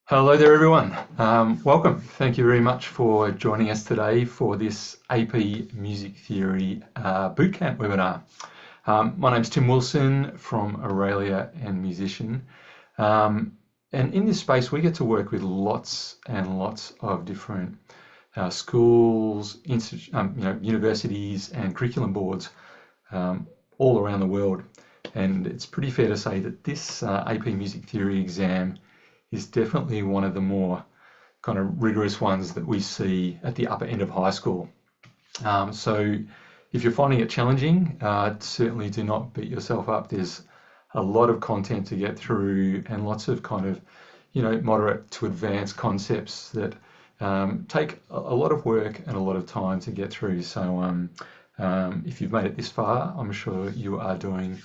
Hello there, everyone. Welcome. Thank you very much for joining us today for this AP Music Theory Bootcamp webinar. My name's Tim Wilson from Auralia and Musician. And in this space, we get to work with lots and lots of different schools, universities and curriculum boards all around the world. And it's pretty fair to say that this AP Music Theory exam is definitely one of the more kind of rigorous ones that we see at the upper end of high school. So if you're finding it challenging, certainly do not beat yourself up. There's a lot of content to get through and lots of kind of, moderate to advanced concepts that take a lot of work and a lot of time to get through. So if you've made it this far, I'm sure you are doing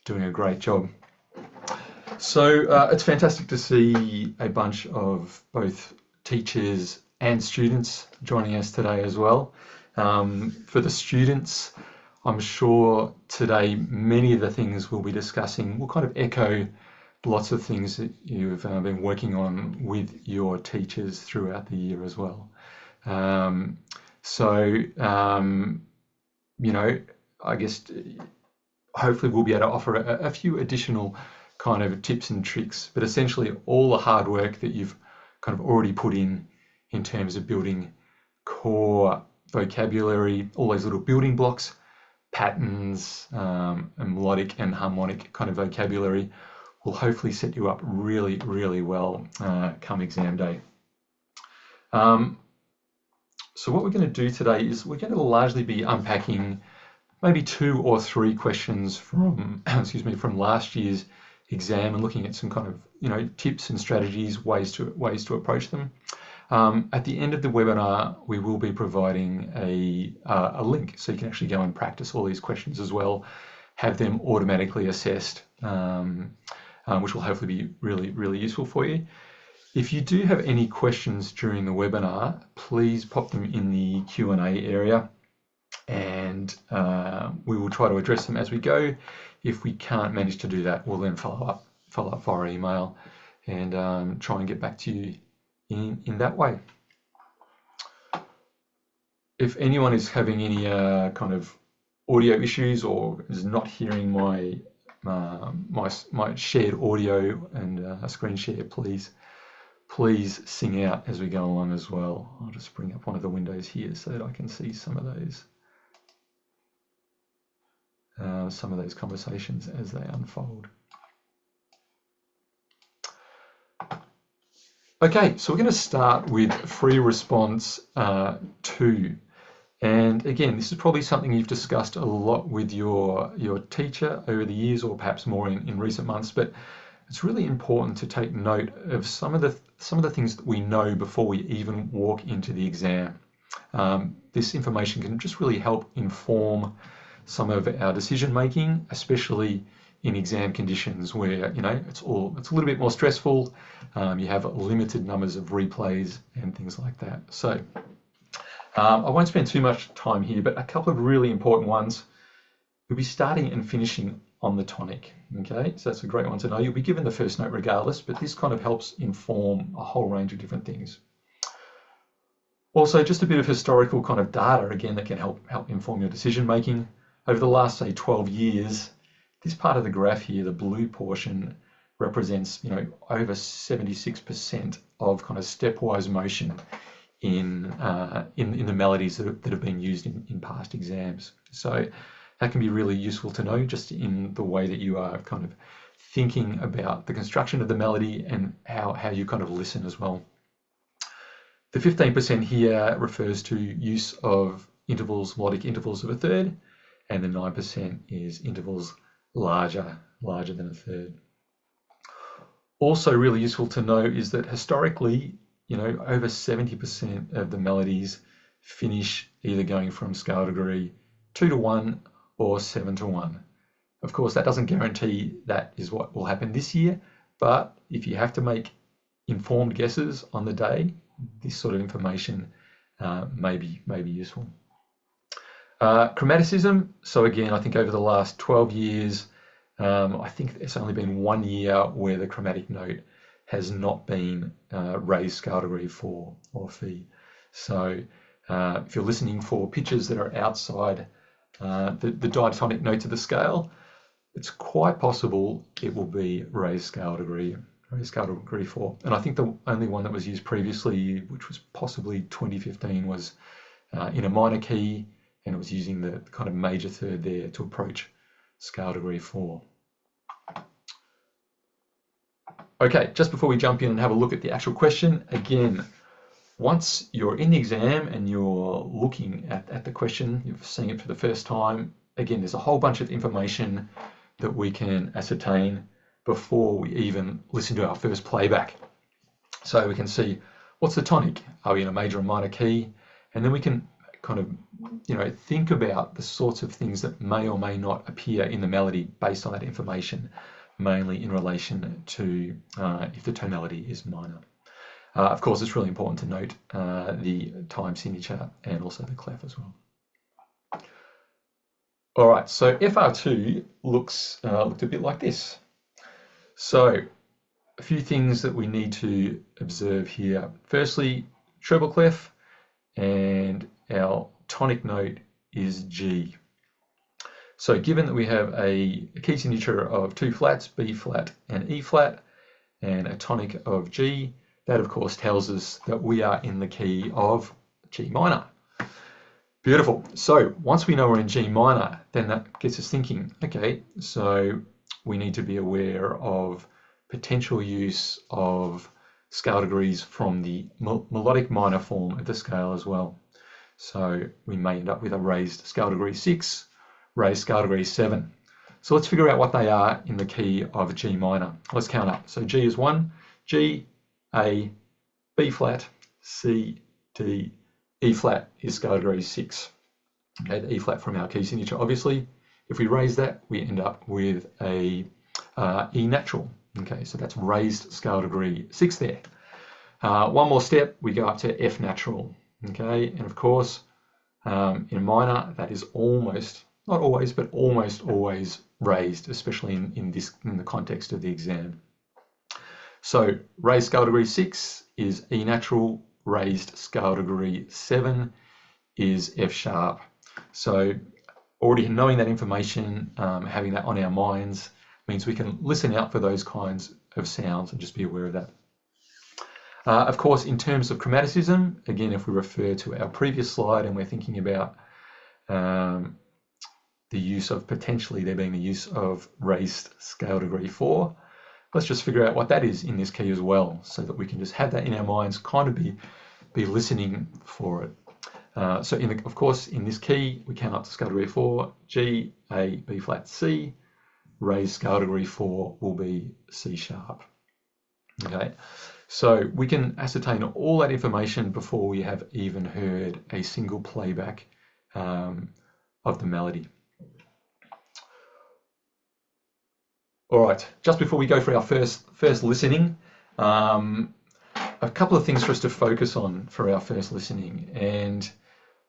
a great job. So it's fantastic to see a bunch of both teachers and students joining us today as well. For the students, I'm sure today many of the things we'll be discussing will kind of echo lots of things that you've been working on with your teachers throughout the year as well. I guess hopefully we'll be able to offer a few additional kind of tips and tricks, but essentially all the hard work that you've kind of already put in terms of building core vocabulary, all those little building blocks, patterns, and melodic and harmonic kind of vocabulary will hopefully set you up really, really well come exam day. So what we're going to do today is we're going to largely be unpacking maybe 2 or 3 questions from, from last year's exam and looking at some kind of, tips and strategies, ways to approach them. At the end of the webinar, we will be providing a link so you can actually go and practice all these questions as well, have them automatically assessed, which will hopefully be really, really useful for you. If you do have any questions during the webinar, please pop them in the Q&A area and we will try to address them as we go. If we can't manage to do that, we'll then follow up via email and try and get back to you in that way. If anyone is having any kind of audio issues or is not hearing my shared audio and screen share, please sing out as we go along as well. I'll just bring up one of the windows here so that I can see some of those conversations as they unfold. Okay, so we're going to start with free response 2. And again, this is probably something you've discussed a lot with your teacher over the years, or perhaps more in recent months, but it's really important to take note of some of the things that we know before we even walk into the exam. This information can just really help inform some of our decision making, especially in exam conditions where it's a little bit more stressful. You have limited numbers of replays and things like that. So I won't spend too much time here, but a couple of really important ones. You'll be starting and finishing on the tonic. Okay, so that's a great one to know. You'll be given the first note regardless, but this kind of helps inform a whole range of different things. Also, just a bit of historical kind of data again that can help inform your decision making. Over the last, say, 12 years, this part of the graph here, the blue portion, represents, over 76% of kind of stepwise motion in the melodies that have been used in past exams. So that can be really useful to know just in the way that you are kind of thinking about the construction of the melody and how you kind of listen as well. The 15% here refers to use of intervals, melodic intervals of a third, and the 9% is intervals larger than a third. Also really useful to know is that historically, over 70% of the melodies finish either going from scale degree 2 to 1 or 7 to 1. Of course, that doesn't guarantee that is what will happen this year, but if you have to make informed guesses on the day, this sort of information may be useful. Chromaticism, so again, I think over the last 12 years, I think there's only been 1 year where the chromatic note has not been raised scale degree 4 or phi. So if you're listening for pitches that are outside the diatonic note of the scale, it's quite possible it will be raised scale degree 4. And I think the only one that was used previously, which was possibly 2015, was in a minor key, and it was using the kind of major third there to approach scale degree 4. Okay, just before we jump in and have a look at the actual question, again, once you're in the exam and you're looking at the question, you've seen it for the first time, again, there's a whole bunch of information that we can ascertain before we even listen to our first playback. So we can see what's the tonic, are we in a major or minor key, and then we can kind of think about the sorts of things that may or may not appear in the melody based on that information, mainly in relation to if the tonality is minor. Of course, it's really important to note the time signature and also the clef as well. All right, so FR2 looked a bit like this. So a few things that we need to observe here. Firstly, treble clef, and our tonic note is G. So given that we have a key signature of 2 flats, B flat and E flat, and a tonic of G, that of course tells us that we are in the key of G minor. Beautiful. So once we know we're in G minor, then that gets us thinking, okay, so we need to be aware of potential use of scale degrees from the melodic minor form of the scale as well. So we may end up with a raised scale degree 6, raised scale degree 7. So let's figure out what they are in the key of G minor. Let's count up. So G is 1, G, A, B flat, C, D, E flat is scale degree 6. Okay, the E flat from our key signature, obviously. If we raise that, we end up with a E natural. Okay, so that's raised scale degree 6 there. One more step, we go up to F natural. Okay, and of course, in minor, that is almost, not always, but almost always raised, especially in the context of the exam. So raised scale degree 6 is E natural, raised scale degree 7 is F sharp. So already knowing that information, having that on our minds, means we can listen out for those kinds of sounds and just be aware of that. Of course, in terms of chromaticism, again, if we refer to our previous slide and we're thinking about the use of potentially there being the use of raised scale degree 4, let's just figure out what that is in this key as well, so that we can just have that in our minds, kind of be listening for it. So of course, in this key, we count up to scale degree 4, G, A, B flat, C. Raised scale degree 4 will be C sharp. Okay, so we can ascertain all that information before we have even heard a single playback of the melody. All right, just before we go for our first listening, a couple of things for us to focus on for our first listening. And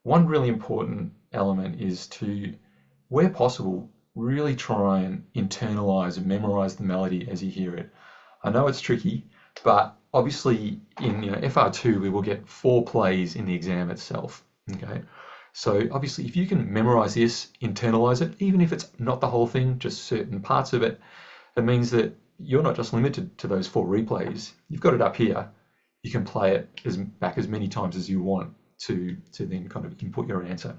one really important element is to, where possible, really try and internalize and memorize the melody as you hear it. I know it's tricky, but obviously in FR2 we will get 4 plays in the exam itself. Okay, so obviously if you can memorize this, internalize it, even if it's not the whole thing, just certain parts of it, it means that you're not just limited to those 4 replays. You've got it up here. You can play it back as many times as you want to then kind of input your answer.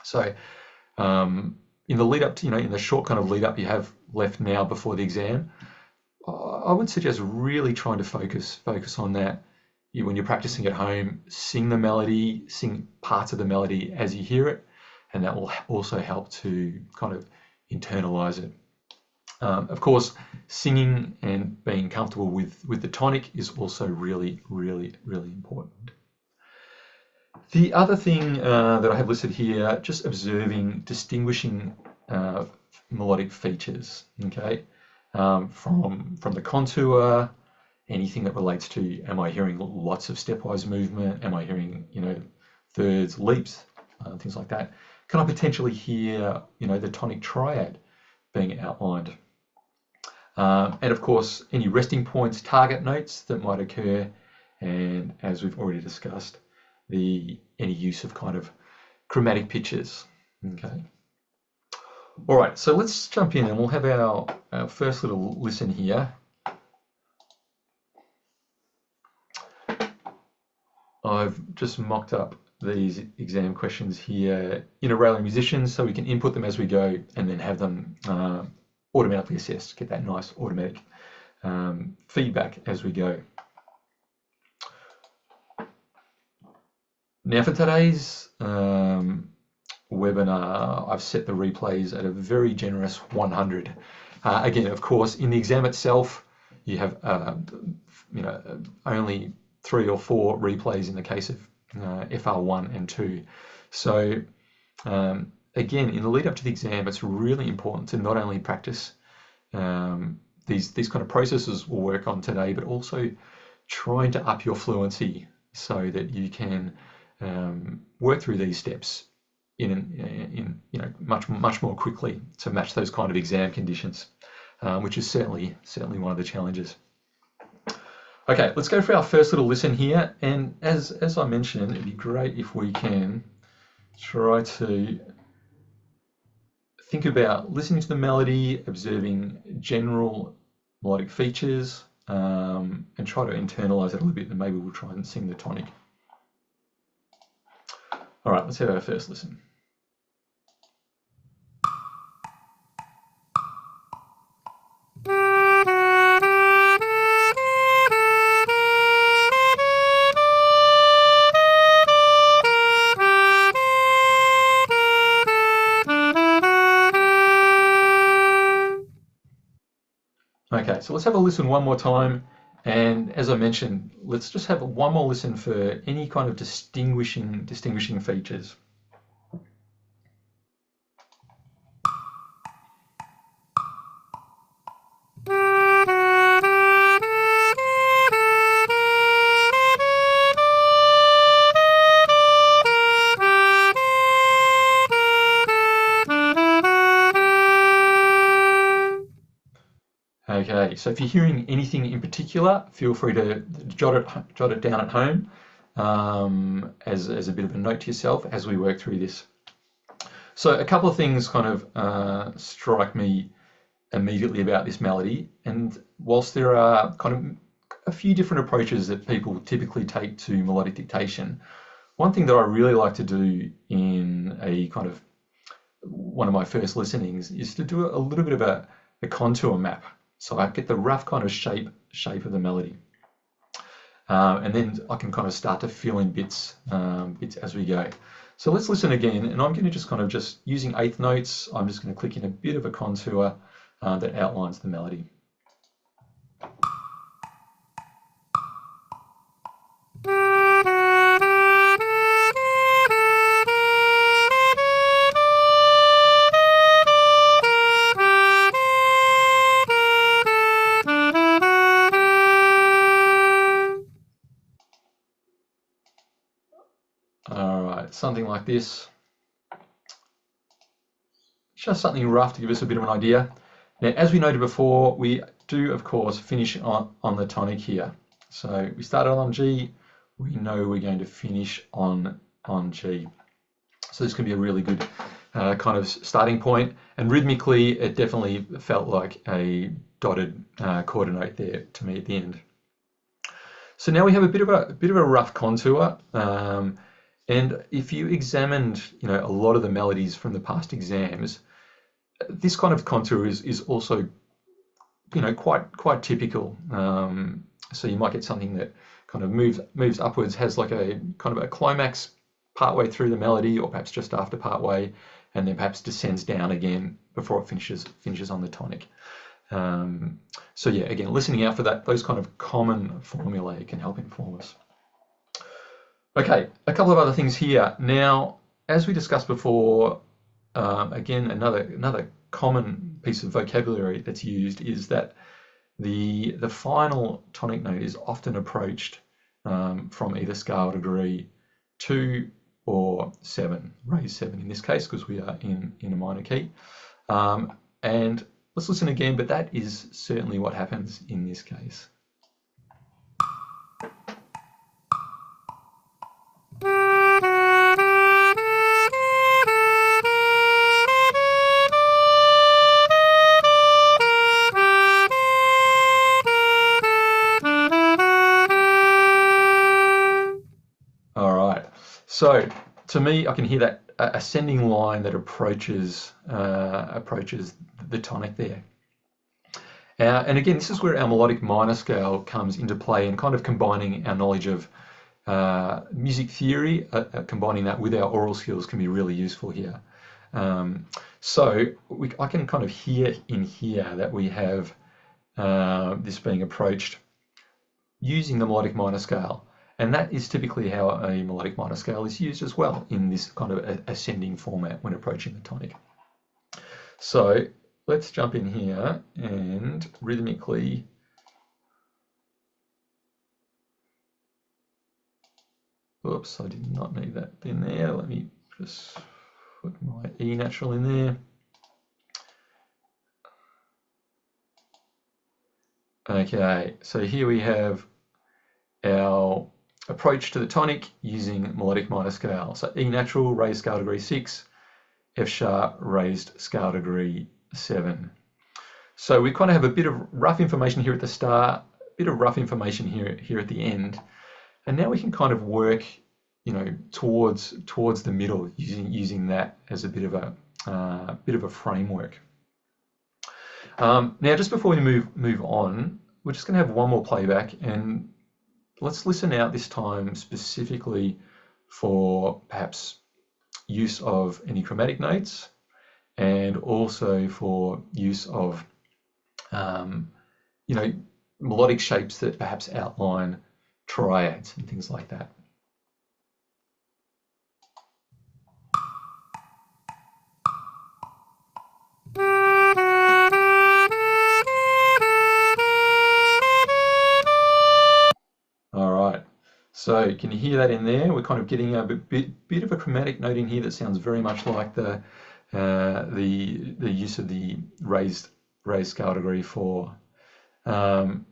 So in the lead up to, in the short kind of lead up you have left now before the exam, I would suggest really trying to focus on that. When you're practicing at home, sing the melody, sing parts of the melody as you hear it, and that will also help to kind of internalize it. Of course, singing and being comfortable with the tonic is also really, really, really important. The other thing that I have listed here, just observing, distinguishing melodic features, okay, from the contour, anything that relates to, am I hearing lots of stepwise movement? Am I hearing, thirds, leaps, things like that? Can I potentially hear, the tonic triad being outlined? And of course, any resting points, target notes that might occur, and as we've already discussed, any use of kind of chromatic pitches. Okay. All right, so let's jump in and we'll have our first little listen here. I've just mocked up these exam questions here in Auralia Musicians so we can input them as we go and then have them automatically assessed, get that nice automatic feedback as we go. Now for today's webinar, I've set the replays at a very generous 100. Again, of course, in the exam itself, you have only 3 or 4 replays in the case of FR1 and 2. So again, in the lead up to the exam, it's really important to not only practice these kind of processes we'll work on today, but also trying to up your fluency so that you can work through these steps in much more quickly to match those kind of exam conditions, which is certainly one of the challenges. Okay, let's go for our first little listen here, and as I mentioned, it'd be great if we can try to think about listening to the melody, observing general melodic features, and try to internalize it a little bit, and maybe we'll try and sing the tonic. All right, let's have our first listen. Okay, so let's have a listen one more time, and as I mentioned, let's just have one more listen for any kind of distinguishing features. Okay, so if you're hearing anything in particular, feel free to jot it down at home as a bit of a note to yourself as we work through this. So a couple of things kind of strike me immediately about this melody, and whilst there are kind of a few different approaches that people typically take to melodic dictation, one thing that I really like to do in one of my first listenings is to do a little bit of a contour map. So I get the rough kind of shape of the melody. And then I can kind of start to fill in bits as we go. So let's listen again, and I'm going to just using eighth notes, I'm just going to click in a bit of a contour that outlines the melody. Something like this, just something rough to give us a bit of an idea. Now, as we noted before, we do of course finish on the tonic here. So we started on G, we know we're going to finish on G. So this can be a really good kind of starting point, and rhythmically it definitely felt like a dotted quarter note there to me at the end. So now we have a bit of a rough contour. And if you examined, a lot of the melodies from the past exams, this kind of contour is also, quite typical. So you might get something that kind of moves upwards, has like a kind of a climax partway through the melody, or perhaps just after partway, and then perhaps descends down again before it finishes on the tonic. So yeah, again, listening out for those kind of common formulae can help inform us. Okay, a couple of other things here. Now, as we discussed before, again, another common piece of vocabulary that's used is that the final tonic note is often approached from either scale degree 2 or 7, raised 7 in this case, because we are in a minor key. And let's listen again, but that is certainly what happens in this case. So to me, I can hear that ascending line that approaches the tonic there. And again, this is where our melodic minor scale comes into play, and kind of combining our knowledge of music theory, combining that with our oral skills can be really useful here. So I can kind of hear in here that we have this being approached using the melodic minor scale. And that is typically how a melodic minor scale is used as well, in this kind of ascending format when approaching the tonic. So let's jump in here and rhythmically oops, I did not need that in there. Let me just put my E natural in there. Okay, so here we have our approach to the tonic using melodic minor scale. So E natural, raised scale degree 6, F sharp, raised scale degree 7. So we kind of have a bit of rough information here at the start, a bit of rough information here at the end, and now we can kind of work, you know, towards the middle, using that as a bit of a framework. Now, just before we move on, we're just going to have one more playback, and let's listen out this time specifically for perhaps use of any chromatic notes, and also for use of you know, melodic shapes that perhaps outline triads and things like that. So can you hear that in there? We're kind of getting a bit of a chromatic note in here that sounds very much like the use of the raised scale degree 4.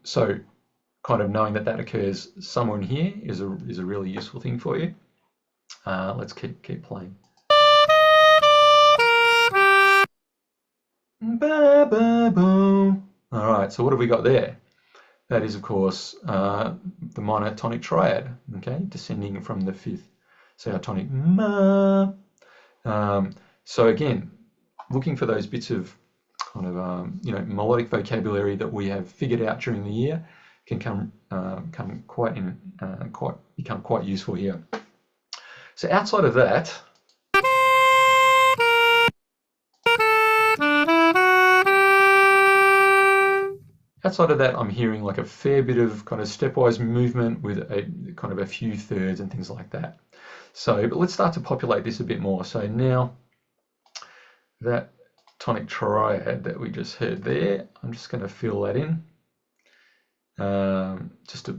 So kind of knowing that occurs somewhere in here is a really useful thing for you. Let's keep playing. Ba, ba, boom. All right. So what have we got there? That is, of course, the minor tonic triad, okay, descending from the 5th. So our tonic ma. So again, looking for those bits of kind of you know, melodic vocabulary that we have figured out during the year can become quite useful here. So outside of that, I'm hearing like a fair bit of kind of stepwise movement with a kind of a few thirds and things like that. So, but let's start to populate this a bit more. So now that tonic triad that we just heard there, I'm just going to fill that in, just to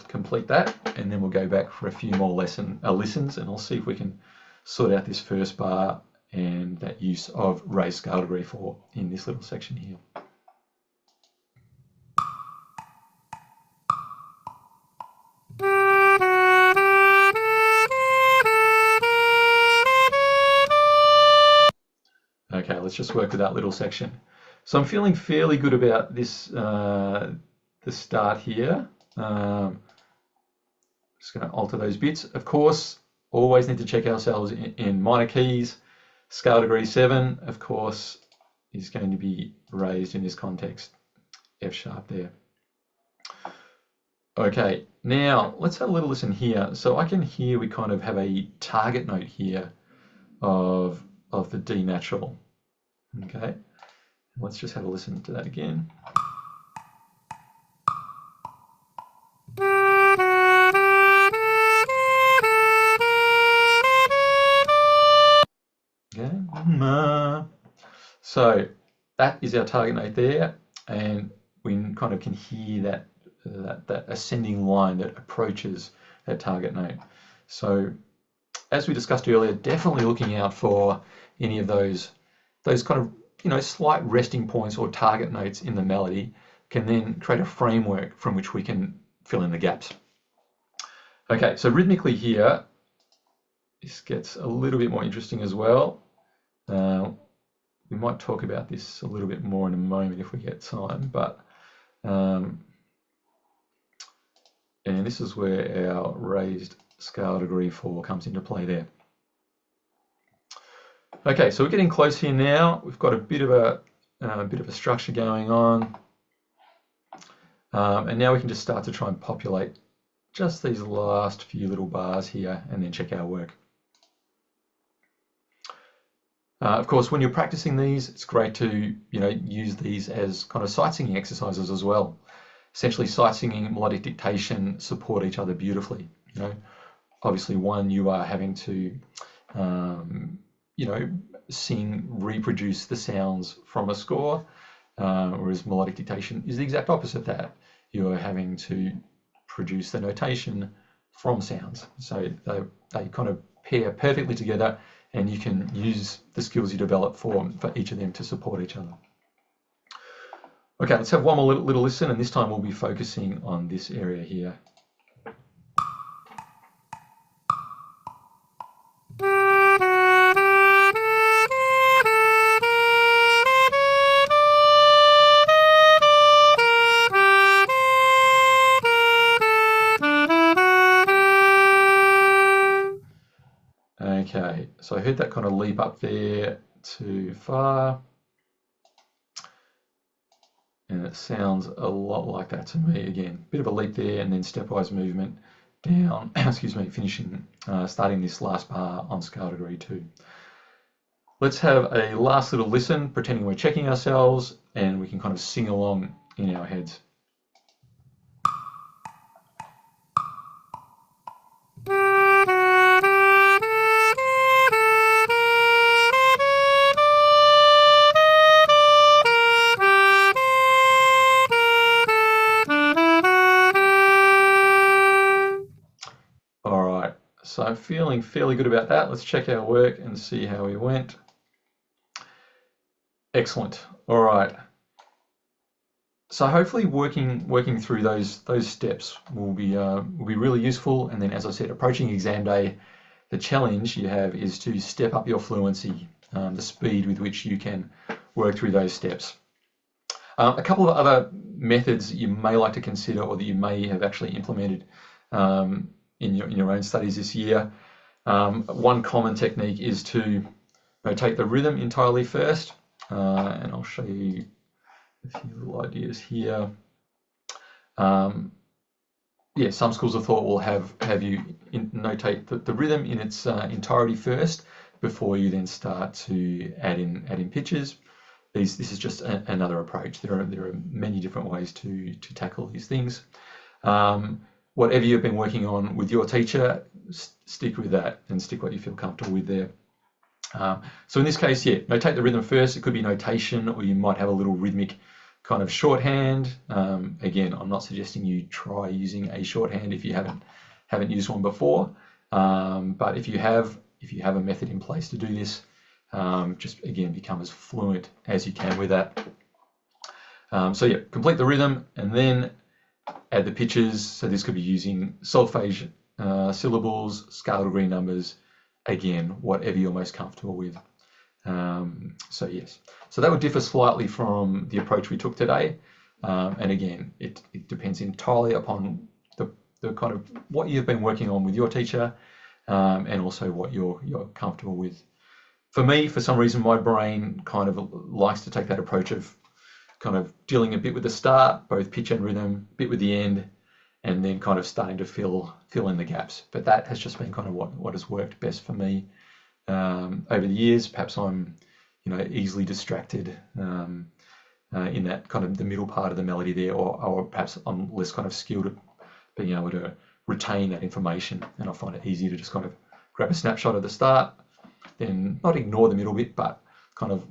complete that, and then we'll go back for a few more listens, and I'll see if we can sort out this first bar and that use of raised scale degree 4 in this little section here. Okay, let's just work with that little section. So I'm feeling fairly good about this, the start here. Just going to alter those bits. Of course, always need to check ourselves in minor keys. Scale degree 7, of course, is going to be raised in this context. F sharp there. Okay, now let's have a little listen here. So I can hear we kind of have a target note here of the D natural. Okay, let's just have a listen to that again. Okay, so that is our target note there, and we kind of can hear that ascending line that approaches that target note. So as we discussed earlier, definitely looking out for any of those kind of slight resting points or target notes in the melody can then create a framework from which we can fill in the gaps. Okay, so rhythmically here, this gets a little bit more interesting as well. We might talk about this a little bit more in a moment if we get time, but and this is where our raised scale degree 4 comes into play there. Okay, so we're getting close here now. We've got a bit of a structure going on, and now we can just start to try and populate just these last few little bars here, and then check our work. Of course, when you're practicing these, it's great to use these as kind of sight singing exercises as well. Essentially, sight singing and melodic dictation support each other beautifully. Obviously, one, you are having to reproduce the sounds from a score, whereas melodic dictation is the exact opposite of that. You're having to produce the notation from sounds. So they kind of pair perfectly together, and you can use the skills you develop for each of them to support each other. Okay, let's have one more little listen, and this time we'll be focusing on this area here. Okay, so I heard that kind of leap up there to far, and it sounds a lot like that to me again. Bit of a leap there, and then stepwise movement down, excuse me, finishing, starting this last bar on scale degree 2. Let's have a last little listen, pretending we're checking ourselves, and we can kind of sing along in our heads. So I'm feeling fairly good about that. Let's check our work and see how we went. Excellent. All right. So hopefully working through those steps will be really useful. And then, as I said, approaching exam day, the challenge you have is to step up your fluency, the speed with which you can work through those steps. A couple of other methods that you may like to consider, or that you may have actually implemented in your own studies this year. One common technique is to notate the rhythm entirely first, and I'll show you a few little ideas here. Yeah, some schools of thought will have you notate the rhythm in its entirety first before you then start to add in pitches. This is just another approach. There are many different ways to tackle these things. Whatever you've been working on with your teacher, stick with that and stick what you feel comfortable with there. So in this case, yeah, notate the rhythm first. It could be notation, or you might have a little rhythmic kind of shorthand. Again, I'm not suggesting you try using a shorthand if you haven't used one before. But if you have a method in place to do this, just again become as fluent as you can with that. So yeah, complete the rhythm and then add the pitches. So this could be using solfege syllables, scale degree numbers, again, whatever you're most comfortable with. So yes, so that would differ slightly from the approach we took today. And again, it depends entirely upon the kind of what you've been working on with your teacher, and also what you're comfortable with. For me, for some reason, my brain kind of likes to take that approach of kind of dealing a bit with the start, both pitch and rhythm, a bit with the end, and then kind of starting to fill in the gaps. But that has just been kind of what has worked best for me over the years. Perhaps I'm easily distracted in that kind of the middle part of the melody there, or perhaps I'm less kind of skilled at being able to retain that information, and I find it easier to just kind of grab a snapshot at the start, then not ignore the middle bit, but kind of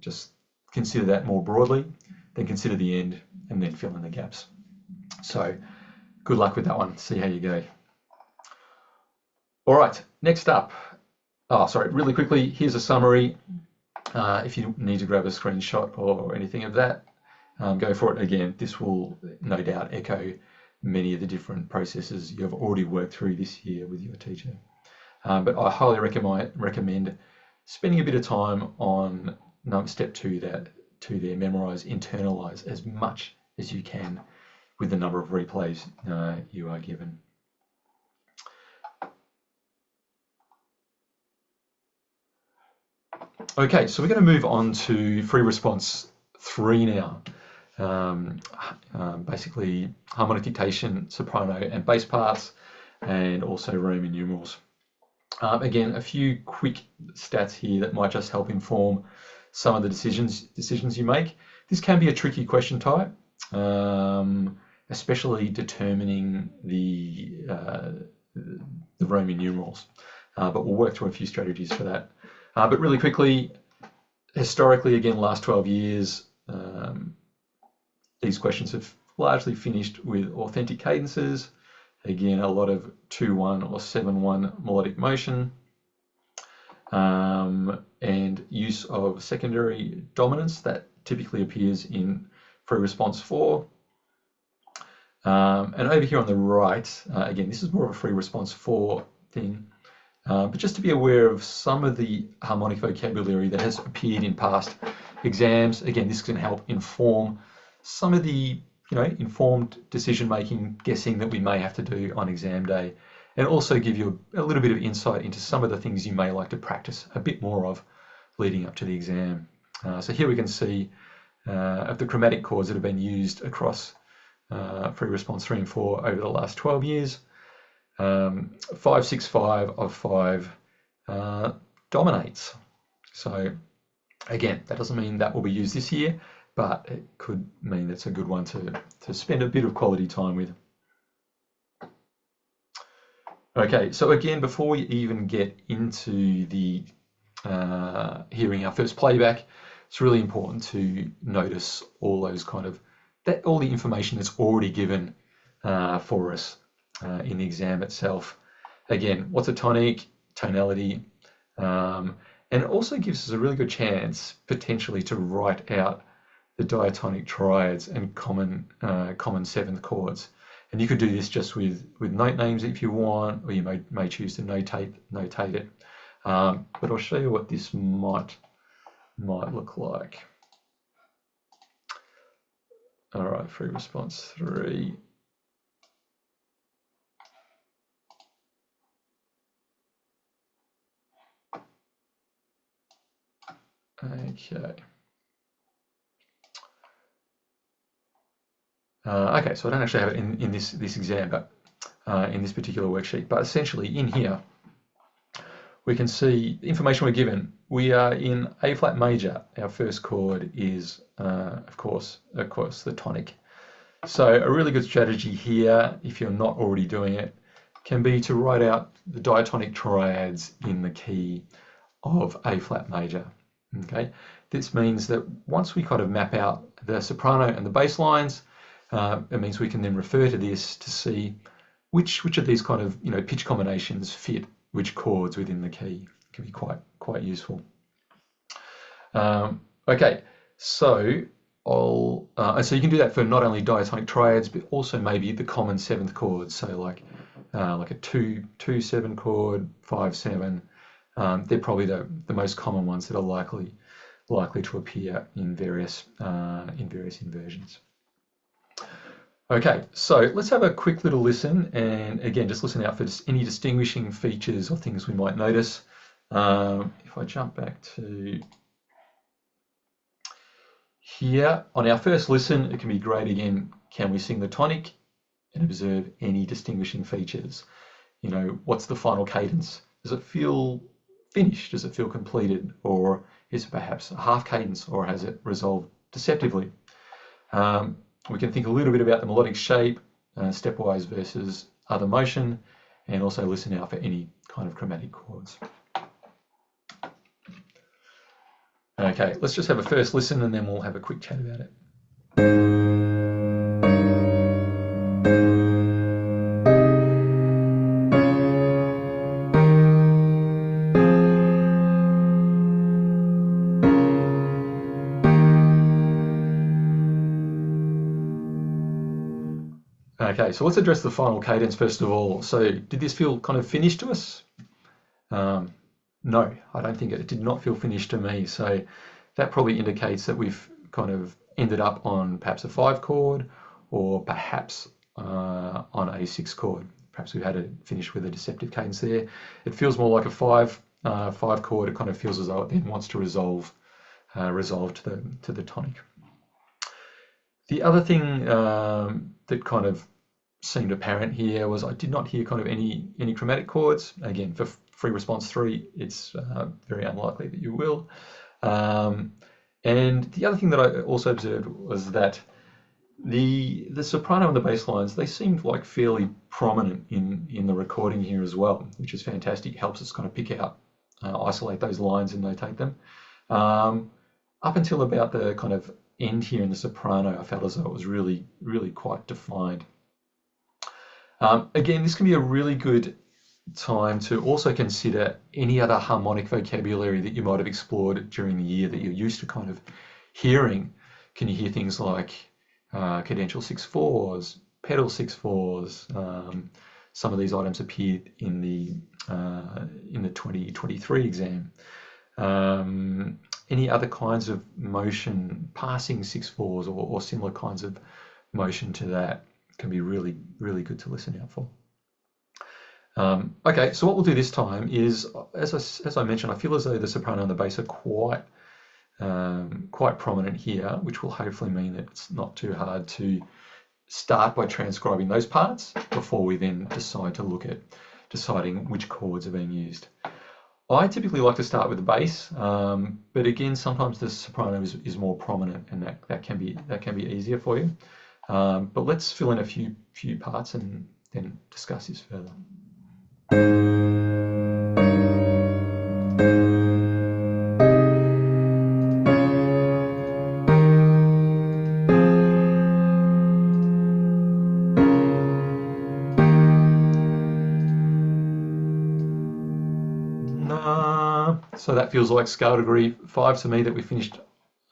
just consider that more broadly, then consider the end, and then fill in the gaps. So good luck with that one. See how you go. All right, next up. Oh, sorry, really quickly, here's a summary. If you need to grab a screenshot or anything of that, go for it. Again, this will no doubt echo many of the different processes you've already worked through this year with your teacher. But I highly recommend spending a bit of time on step 2 there, memorize, internalize as much as you can with the number of replays you are given. Okay, so we're going to move on to free response 3 now. Basically harmonic dictation, soprano and bass parts, and also Roman numerals. Again, a few quick stats here that might just help inform some of the decisions you make. This can be a tricky question type, especially determining the Roman numerals. But we'll work through a few strategies for that. But really quickly, historically, again, last 12 years, these questions have largely finished with authentic cadences. Again, a lot of 2-1 or 7-1 melodic motion, and use of secondary dominance that typically appears in free response 4. And over here on the right, again, this is more of a free response 4 thing. But just to be aware of some of the harmonic vocabulary that has appeared in past exams. Again, this can help inform some of the informed decision-making, guessing that we may have to do on exam day, and also give you a little bit of insight into some of the things you may like to practice a bit more of leading up to the exam. So here we can see of the chromatic chords that have been used across free response 3 and 4 over the last 12 years. 5, 6, 5 of 5 dominates. So again, that doesn't mean that will be used this year, but it could mean that's a good one to spend a bit of quality time with. Okay, so again, before we even get into the hearing our first playback, it's really important to notice all those all the information that's already given for us in the exam itself. Again, what's a tonic, tonality, and it also gives us a really good chance potentially to write out the diatonic triads and common 7th chords. And you could do this just with note names if you want, or you may choose to notate it. But I'll show you what this might look like. All right, free response 3. Okay. Okay, so I don't actually have it in this exam, but in this particular worksheet. But essentially, in here, we can see the information we're given. We are in A flat major. Our first chord is, of course, the tonic. So a really good strategy here, if you're not already doing it, can be to write out the diatonic triads in the key of A flat major. Okay, this means that once we kind of map out the soprano and the bass lines, it means we can then refer to this to see which of these kind of pitch combinations fit which chords within the key. It can be quite useful. Okay, so so you can do that for not only diatonic triads but also maybe the common 7th chords. So like a 2-7 chord, 5-7. They're probably the most common ones that are likely to appear in various inversions. Okay, so let's have a quick little listen, and again, just listen out for any distinguishing features or things we might notice. If I jump back to here, on our first listen, it can be great again, can we sing the tonic and observe any distinguishing features? What's the final cadence? Does it feel finished? Does it feel completed? Or is it perhaps a half cadence, or has it resolved deceptively? We can think a little bit about the melodic shape, stepwise versus other motion, and also listen out for any kind of chromatic chords. Okay, let's just have a first listen and then we'll have a quick chat about it. Okay, so let's address the final cadence first of all. So did this feel kind of finished to us? No, I don't think it did not feel finished to me. So that probably indicates that we've kind of ended up on perhaps a 5 chord or perhaps on a 6 chord. Perhaps we've had it finish with a deceptive cadence there. It feels more like a 5 chord. It kind of feels as though it then wants to resolve to the tonic. The other thing that kind of seemed apparent here was I did not hear kind of any chromatic chords. Again, for free response 3, it's very unlikely that you will. And the other thing that I also observed was that the soprano and the bass lines, they seemed like fairly prominent in the recording here as well, which is fantastic. It helps us kind of pick out, isolate those lines and notate them. Up until about the kind of end here in the soprano, I felt as though it was really, really quite defined. Again, this can be a really good time to also consider any other harmonic vocabulary that you might have explored during the year that you're used to kind of hearing. Can you hear things like cadential 6/4s, pedal 6/4s? Some of these items appeared in the 2023 exam. Any other kinds of motion, passing 6/4s or similar kinds of motion to that can be really, really good to listen out for. Okay, so what we'll do this time is, as I mentioned, I feel as though the soprano and the bass are quite prominent here, which will hopefully mean that it's not too hard to start by transcribing those parts before we then decide to look at deciding which chords are being used. I typically like to start with the bass, but again, sometimes the soprano is more prominent, and that can be easier for you. But let's fill in a few parts and then discuss this further. So that feels like scale degree 5 to me that we finished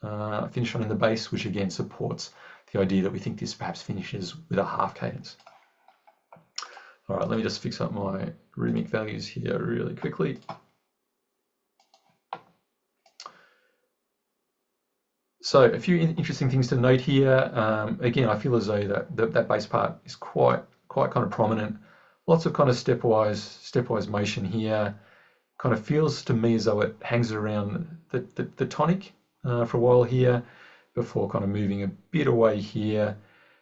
on in the bass, which again supports the idea that we think this perhaps finishes with a half cadence. All right, let me just fix up my rhythmic values here really quickly. So a few interesting things to note here. Again, I feel as though that bass part is quite kind of prominent. Lots of kind of stepwise motion here. Kind of feels to me as though it hangs around the tonic for a while here before kind of moving a bit away here.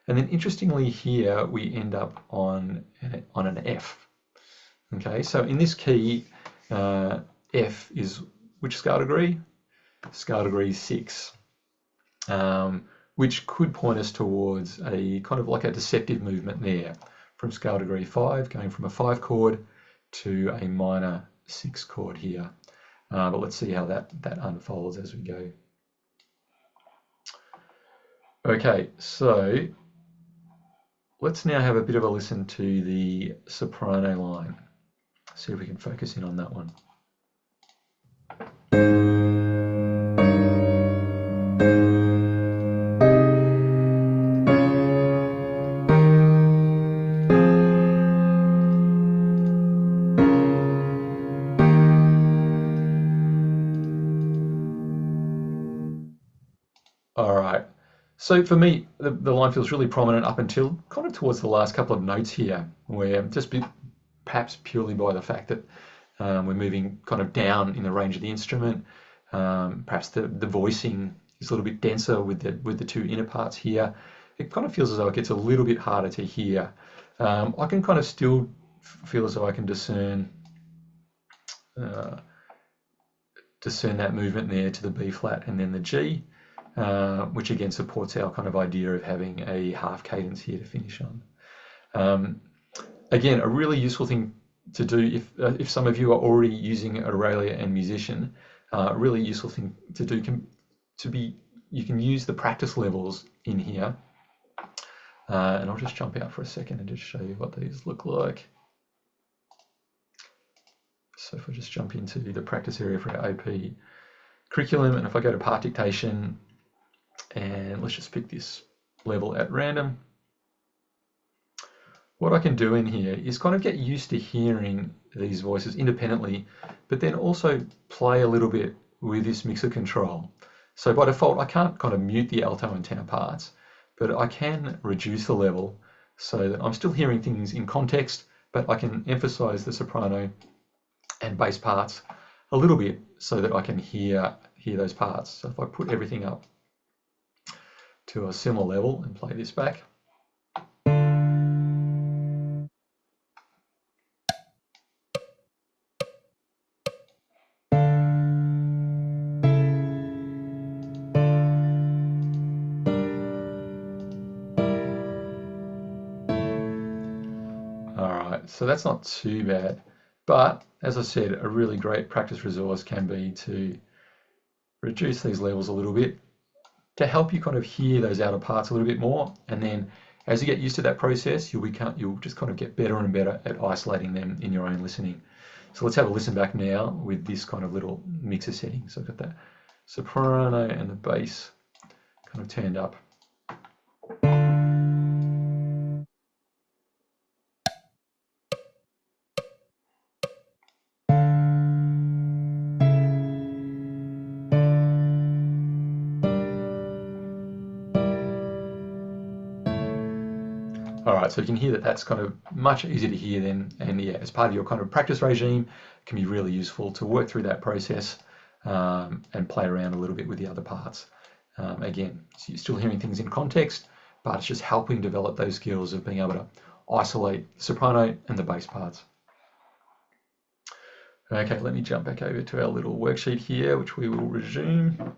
And then interestingly here, we end up on an F. Okay, so in this key, F is which scale degree? Scale degree 6, which could point us towards a kind of like a deceptive movement there from scale degree 5, going from a 5 chord to a minor 6 chord here. But let's see how that unfolds as we go. Okay, so let's now have a bit of a listen to the soprano line. See if we can focus in on that one. All right. So for me, the line feels really prominent up until kind of towards the last couple of notes here, where perhaps purely by the fact that we're moving kind of down in the range of the instrument. Perhaps the voicing is a little bit denser with the two inner parts here. It kind of feels as though it gets a little bit harder to hear. I can kind of still feel as though I can discern that movement there to the B flat and then the G. Which again supports our kind of idea of having a half cadence here to finish on. Again, a really useful thing to do if some of you are already using Auralia and Musician, a really useful thing to do you can use the practice levels in here. And I'll just jump out for a second and just show you what these look like. So if I just jump into the practice area for our AP curriculum, and if I go to part dictation, and let's just pick this level at random. what I can do in here is kind of get used to hearing these voices independently, but then also play a little bit with this mixer control. So by default, I can't kind of mute the alto and tenor parts, but I can reduce the level so that I'm still hearing things in context, but I can emphasize the soprano and bass parts a little bit so that I can hear those parts. So if I put everything up to a similar level and play this back. All right, so that's not too bad. But as I said, a really great practice resource can be to reduce these levels a little bit to help you kind of hear those outer parts a little bit more. And then as you get used to that process, you'll just kind of get better and better at isolating them in your own listening. So let's have a listen back now with this kind of little mixer setting. So I've got that soprano and the bass kind of turned up. All right, so you can hear that that's kind of much easier to hear then, and yeah, as part of your kind of practice regime, it can be really useful to work through that process and play around a little bit with the other parts. Again, so you're still hearing things in context, but it's just helping develop those skills of being able to isolate the soprano and the bass parts. Okay, let me jump back over to our little worksheet here, which we will resume.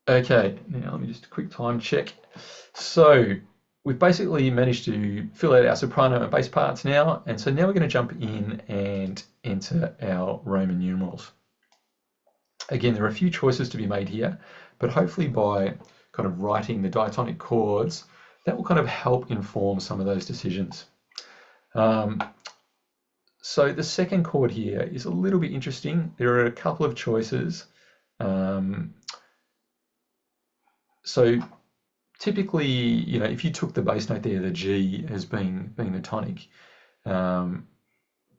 Okay, now let me just a quick time check. So we've basically managed to fill out our soprano and bass parts now, and so now we're going to jump in and enter our Roman numerals. Again, there are a few choices to be made here, but hopefully by kind of writing the diatonic chords, that will kind of help inform some of those decisions. So the second chord here is a little bit interesting. There are a couple of choices. So typically, you know, if you took the bass note there, the G as being the tonic, from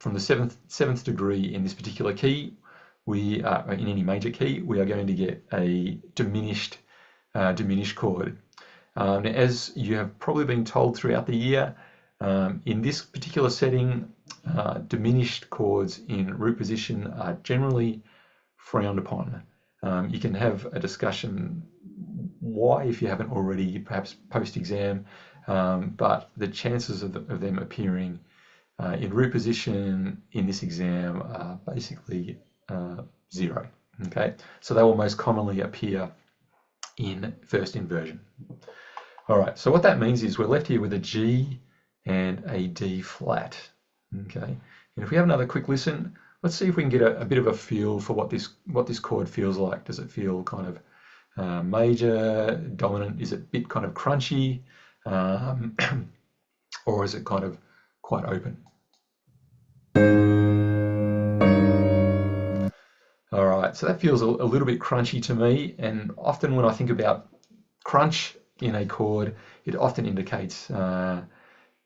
the seventh degree in this particular key, we are in any major key, we are going to get a diminished chord. Now, as you have probably been told throughout the year, in this particular setting, diminished chords in root position are generally frowned upon. You can have a discussion why, if you haven't already, perhaps post-exam, but the chances of them appearing in root position in this exam are basically 0. Okay, so they will most commonly appear in first inversion. All right, so what that means is we're left here with a G and a D flat. Okay, and if we have another quick listen, let's see if we can get a bit of a feel for what this chord feels like. Does it feel kind of major, dominant? Is it a bit kind of crunchy, or is it kind of quite open? All right, so that feels a little bit crunchy to me, and often when I think about crunch in a chord, it often indicates like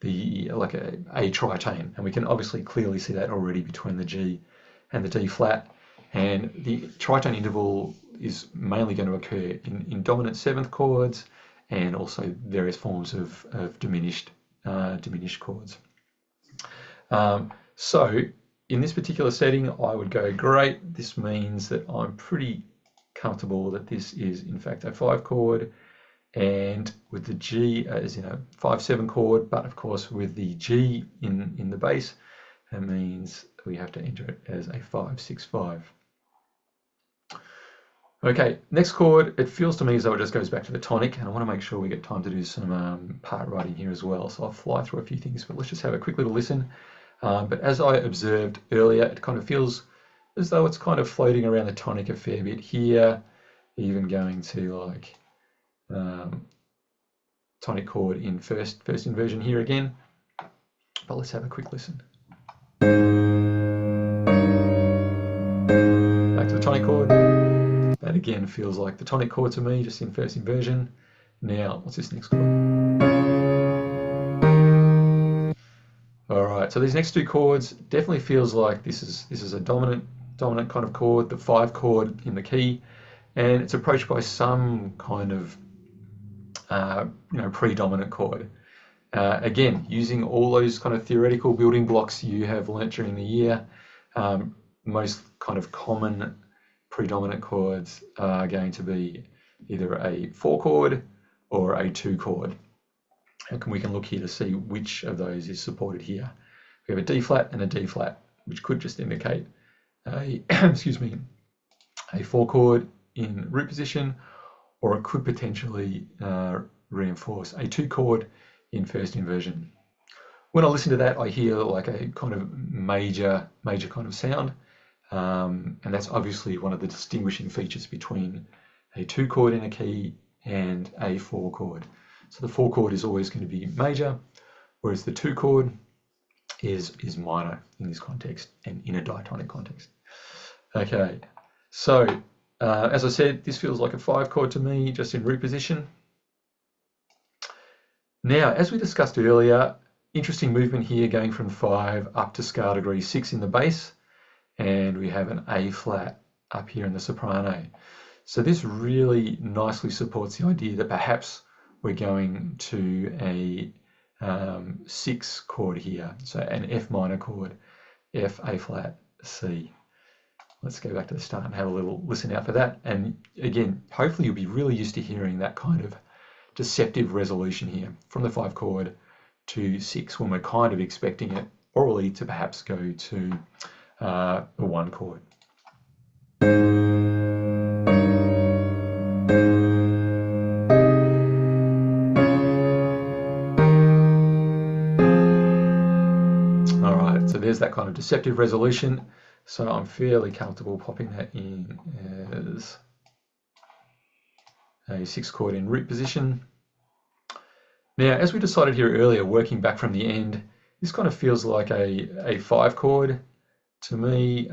a tritone, and we can obviously clearly see that already between the G and the D flat, and the tritone interval is mainly going to occur in dominant seventh chords and also various forms of diminished chords. So in this particular setting, I would go great. This means that I'm pretty comfortable that this is in fact a 5 chord, and with the G as in a 5/7 chord, but of course with the G in the bass, that means we have to enter it as a 5/6/5. Okay, next chord, it feels to me as though it just goes back to the tonic, and I want to make sure we get time to do some part writing here as well, so I'll fly through a few things, but let's just have a quick little listen. But as I observed earlier, it kind of feels as though it's kind of floating around the tonic a fair bit here, even going to like tonic chord in first inversion here again. But let's have a quick listen. Back to the tonic chord, and That again feels like the tonic chord to me, just in first inversion. Now, what's this next chord? All right, so these next two chords definitely feels like this is a dominant kind of chord, the 5 chord in the key, and it's approached by some kind of predominant chord. Again, using all those kind of theoretical building blocks you have learnt during the year, most kind of common predominant chords are going to be either a 4 chord or a 2 chord. And we can look here to see which of those is supported here. We have a D flat and a D flat, which could just indicate a, excuse me, a 4 chord in root position, or it could potentially reinforce a 2 chord in first inversion. When I listen to that, I hear like a kind of major kind of sound, and that's obviously one of the distinguishing features between a 2 chord in a key and a 4 chord. So the 4 chord is always going to be major, whereas the 2 chord is minor in this context and in a diatonic context. Okay, so as I said, this feels like a 5 chord to me, just in root position. Now, as we discussed earlier, interesting movement here going from 5 up to scale degree 6 in the bass, and we have an A flat up here in the soprano. So this really nicely supports the idea that perhaps we're going to a 6 chord here, so an F minor chord, F, A flat, C. Let's go back to the start and have a little listen out for that. And again, hopefully you'll be really used to hearing that kind of deceptive resolution here from the 5 chord to 6 when we're kind of expecting it orally to perhaps go to the 1 chord. All right, so there's that kind of deceptive resolution. So I'm fairly comfortable popping that in as a 6 chord in root position. Now, as we decided here earlier, working back from the end, this kind of feels like a 5 chord to me.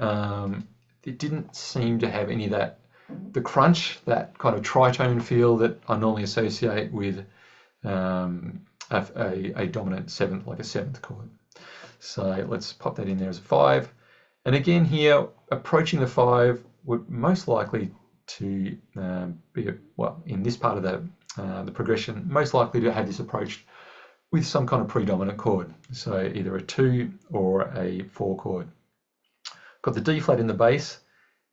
It didn't seem to have any of that, the crunch, that kind of tritone feel that I normally associate with a dominant 7th, like a 7th chord. So let's pop that in there as a 5. And again here, approaching the 5 would most likely to be, well, in this part of the progression, most likely to have this approached with some kind of predominant chord. So either a 2 or a 4 chord. Got the D flat in the bass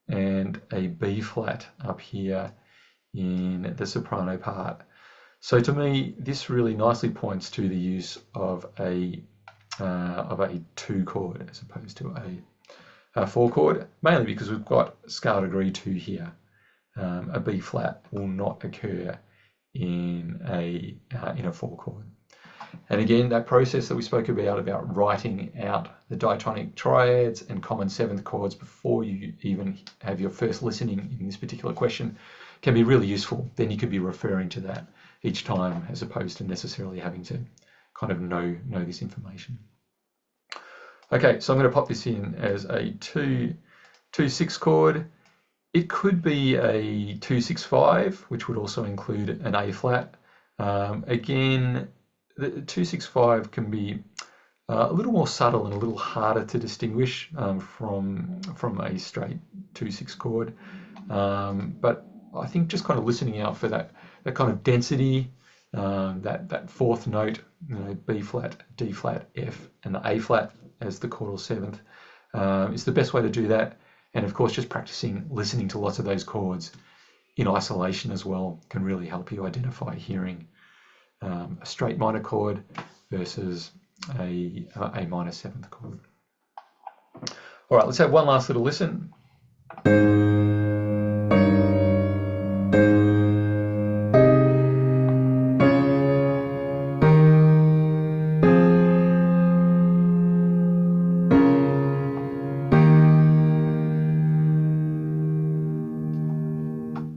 and a B flat up here in the soprano part. So to me, this really nicely points to the use of a 2 chord as opposed to a 4 chord, mainly because we've got scale degree 2 here. A B flat will not occur in a 4 chord. And again, that process that we spoke about writing out the diatonic triads and common 7th chords before you even have your first listening in this particular question can be really useful. Then you could be referring to that each time as opposed to necessarily having to kind of know this information. Okay, so I'm going to pop this in as a 2-6 chord. It could be a 2-6-5, which would also include an A flat. Again, the 2-6-5 can be a little more subtle and a little harder to distinguish from a straight 2-6 chord. But I think just kind of listening out for that kind of density, that 4th note, B flat, D flat, F, and the A flat as the chordal 7th is the best way to do that. And of course, just practicing listening to lots of those chords in isolation as well can really help you identify hearing a straight minor chord versus a minor 7th chord. All right, let's have one last little listen.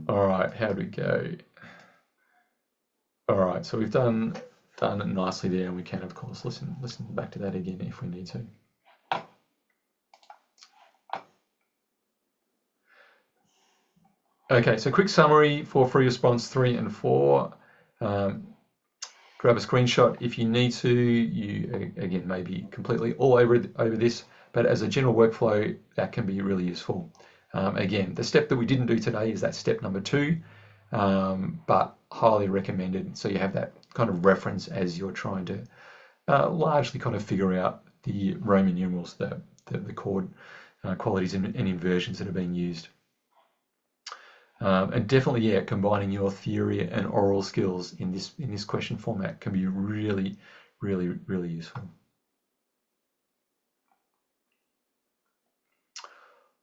All right, how'd we go? All right, so we've done it nicely there, and we can, of course, listen back to that again if we need to. Okay, so quick summary for free response 3 and 4. Grab a screenshot if you need to. You, again, maybe completely all over this, but as a general workflow, that can be really useful. Again, the step that we didn't do today is that step number 2, but highly recommended. So you have that kind of reference as you're trying to largely kind of figure out the Roman numerals, the chord qualities and inversions that are being used. And definitely, yeah, combining your theory and oral skills in this question format can be really, really, really useful.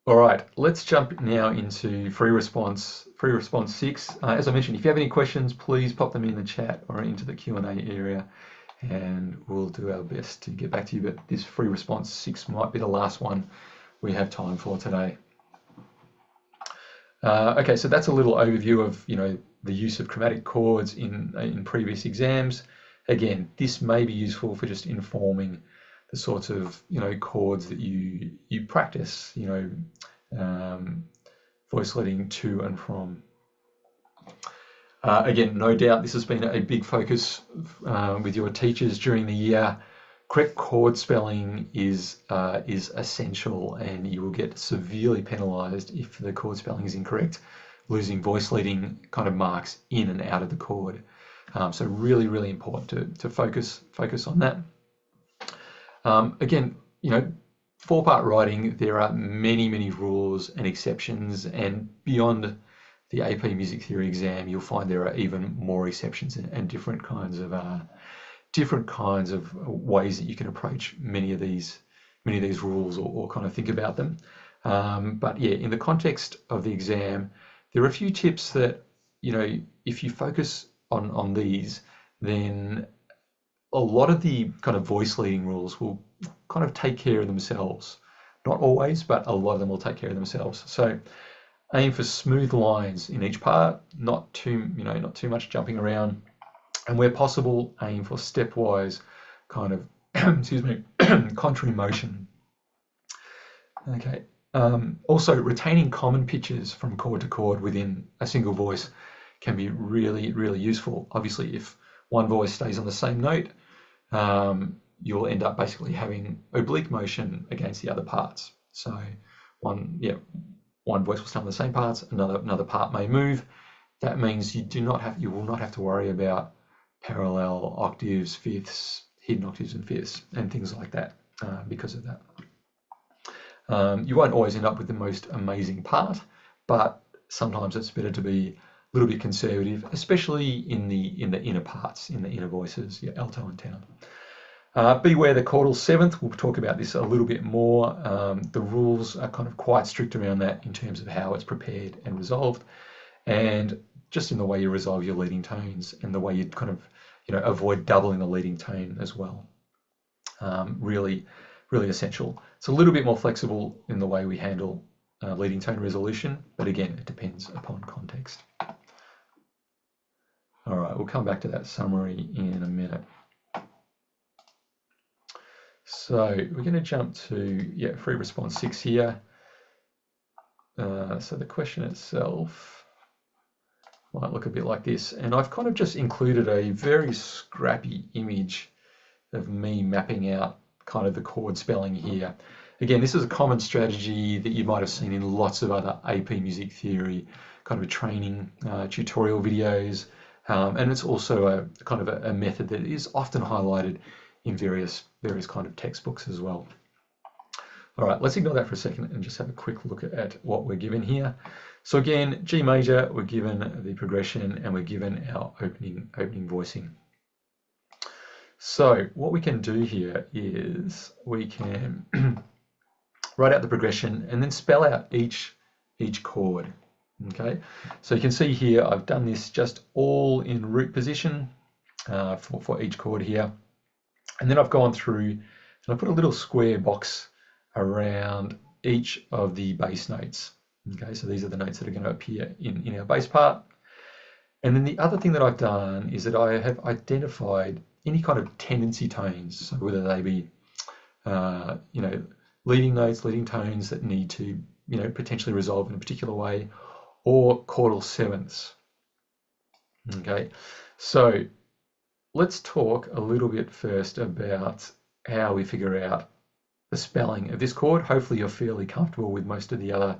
All right, let's jump now into free response 6. As I mentioned, if you have any questions, please pop them in the chat or into the Q&A area, and we'll do our best to get back to you. But this free response 6 might be the last one we have time for today. Okay, so that's a little overview of the use of chromatic chords in previous exams. Again, this may be useful for just informing the sorts of chords that you practice, voice leading to and from. Again, no doubt this has been a big focus with your teachers during the year. Correct chord spelling is essential, and you will get severely penalised if the chord spelling is incorrect, losing voice leading kind of marks in and out of the chord. So really, really important to focus on that. Again, 4-part writing, there are many, many rules and exceptions, and beyond the AP Music Theory exam, you'll find there are even more exceptions and different kinds of ways that you can approach many of these rules or kind of think about them. But yeah, in the context of the exam, there are a few tips that, if you focus on these, then a lot of the kind of voice leading rules will kind of take care of themselves. Not always, but a lot of them will take care of themselves. So aim for smooth lines in each part, not too much jumping around. And where possible, aim for stepwise kind of, excuse me, contrary motion. Okay. Also, retaining common pitches from chord to chord within a single voice can be really, really useful. Obviously, if one voice stays on the same note, you'll end up basically having oblique motion against the other parts. So one voice will stay on the same parts, another part may move. That means you will not have to worry about parallel octaves, fifths, hidden octaves and fifths, and things like that because of that. You won't always end up with the most amazing part, but sometimes it's better to be a little bit conservative, especially in the inner parts, in the inner voices, your alto and tenor. Beware the chordal seventh. We'll talk about this a little bit more. The rules are kind of quite strict around that in terms of how it's prepared and resolved, and just in the way you resolve your leading tones and the way you kind of avoid doubling the leading tone as well. Really, really essential. It's a little bit more flexible in the way we handle leading tone resolution, but again, it depends upon context. All right, we'll come back to that summary in a minute. So we're going to jump to free response 6 here. So the question itself might look a bit like this, and I've kind of just included a very scrappy image of me mapping out kind of the chord spelling here. Again, this is a common strategy that you might have seen in lots of other AP Music Theory kind of training tutorial videos, and it's also a kind of a method that is often highlighted in various kind of textbooks as well. All right, let's ignore that for a second and just have a quick look at what we're given here. So again, G major, we're given the progression and we're given our opening voicing. So what we can do here is we can write out the progression and then spell out each chord. Okay, so you can see here I've done this just all in root position for each chord here, and then I've gone through and I put a little square box around each of the bass notes. Okay, so these are the notes that are going to appear in our bass part. And then the other thing that I've done is that I have identified any kind of tendency tones, so whether they be leading notes, leading tones that need to potentially resolve in a particular way, or chordal sevenths. Okay, so let's talk a little bit first about how we figure out the spelling of this chord. Hopefully you're fairly comfortable with most of the other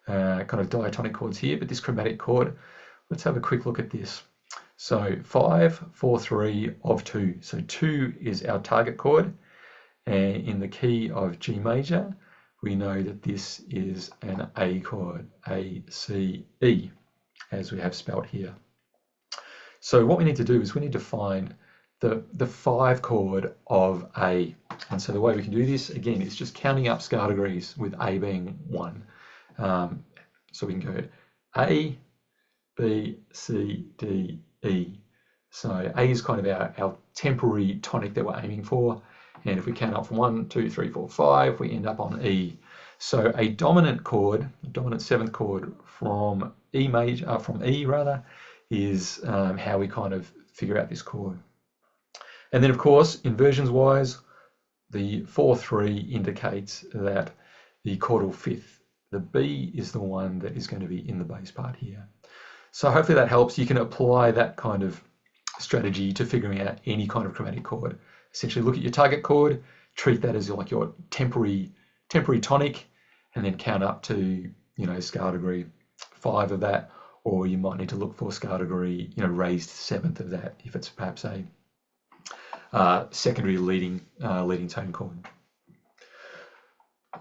kind of diatonic chords here, but this chromatic chord, let's have a quick look at this. So 5, 4, 3 of 2. So 2 is our target chord, and in the key of G major, we know that this is an A chord, A, C, E, as we have spelt here. So what we need to do is we need to find the 5 chord of A. And so the way we can do this, again, is just counting up scale degrees with A being 1. So we can go A, B, C, D, E. So A is kind of our temporary tonic that we're aiming for. And if we count up from 1, 2, 3, 4, 5, we end up on E. So a dominant chord, a dominant 7th chord from E major, from E rather, is how we kind of figure out this chord. And then of course, inversions wise, the 4-3 indicates that the chordal 5th, the B, is the one that is going to be in the bass part here. So hopefully that helps. You can apply that kind of strategy to figuring out any kind of chromatic chord. Essentially look at your target chord, treat that as like your temporary tonic, and then count up to, you know, scale degree 5 of that, or you might need to look for scale degree, you know, raised 7th of that if it's perhaps a secondary leading tone chord.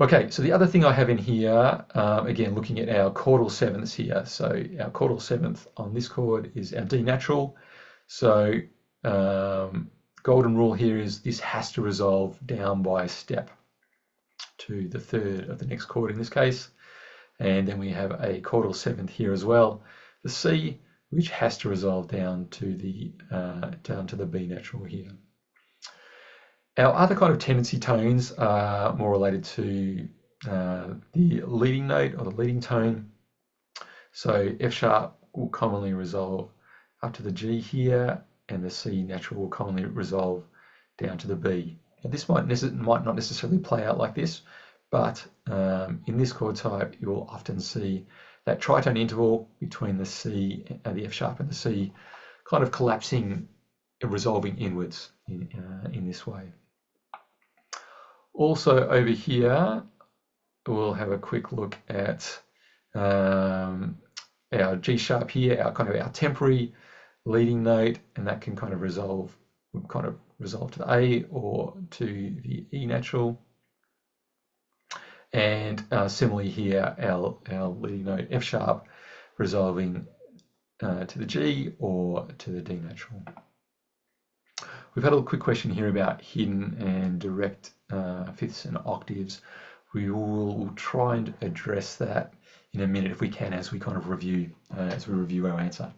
Okay, so the other thing I have in here, again, looking at our chordal 7ths here. So our chordal 7th on this chord is our D natural. So golden rule here is this has to resolve down by a step to the 3rd of the next chord in this case. And then we have a chordal 7th here as well, the C, which has to resolve down to the B natural here. Our other kind of tendency tones are more related to the leading note or the leading tone. So F sharp will commonly resolve up to the G here, and the C natural will commonly resolve down to the B. Now this might not necessarily play out like this, but in this chord type, you will often see that tritone interval between the C and the F sharp and the C kind of collapsing and resolving inwards in this way. Also over here, we'll have a quick look at our G sharp here, our temporary leading note, and that can kind of resolve to the A or to the E natural. And similarly here, our leading note F sharp resolving to the G or to the D natural. We've had a quick question here about hidden and direct fifths and octaves. We will try and address that in a minute if we can, as we kind of review our answer.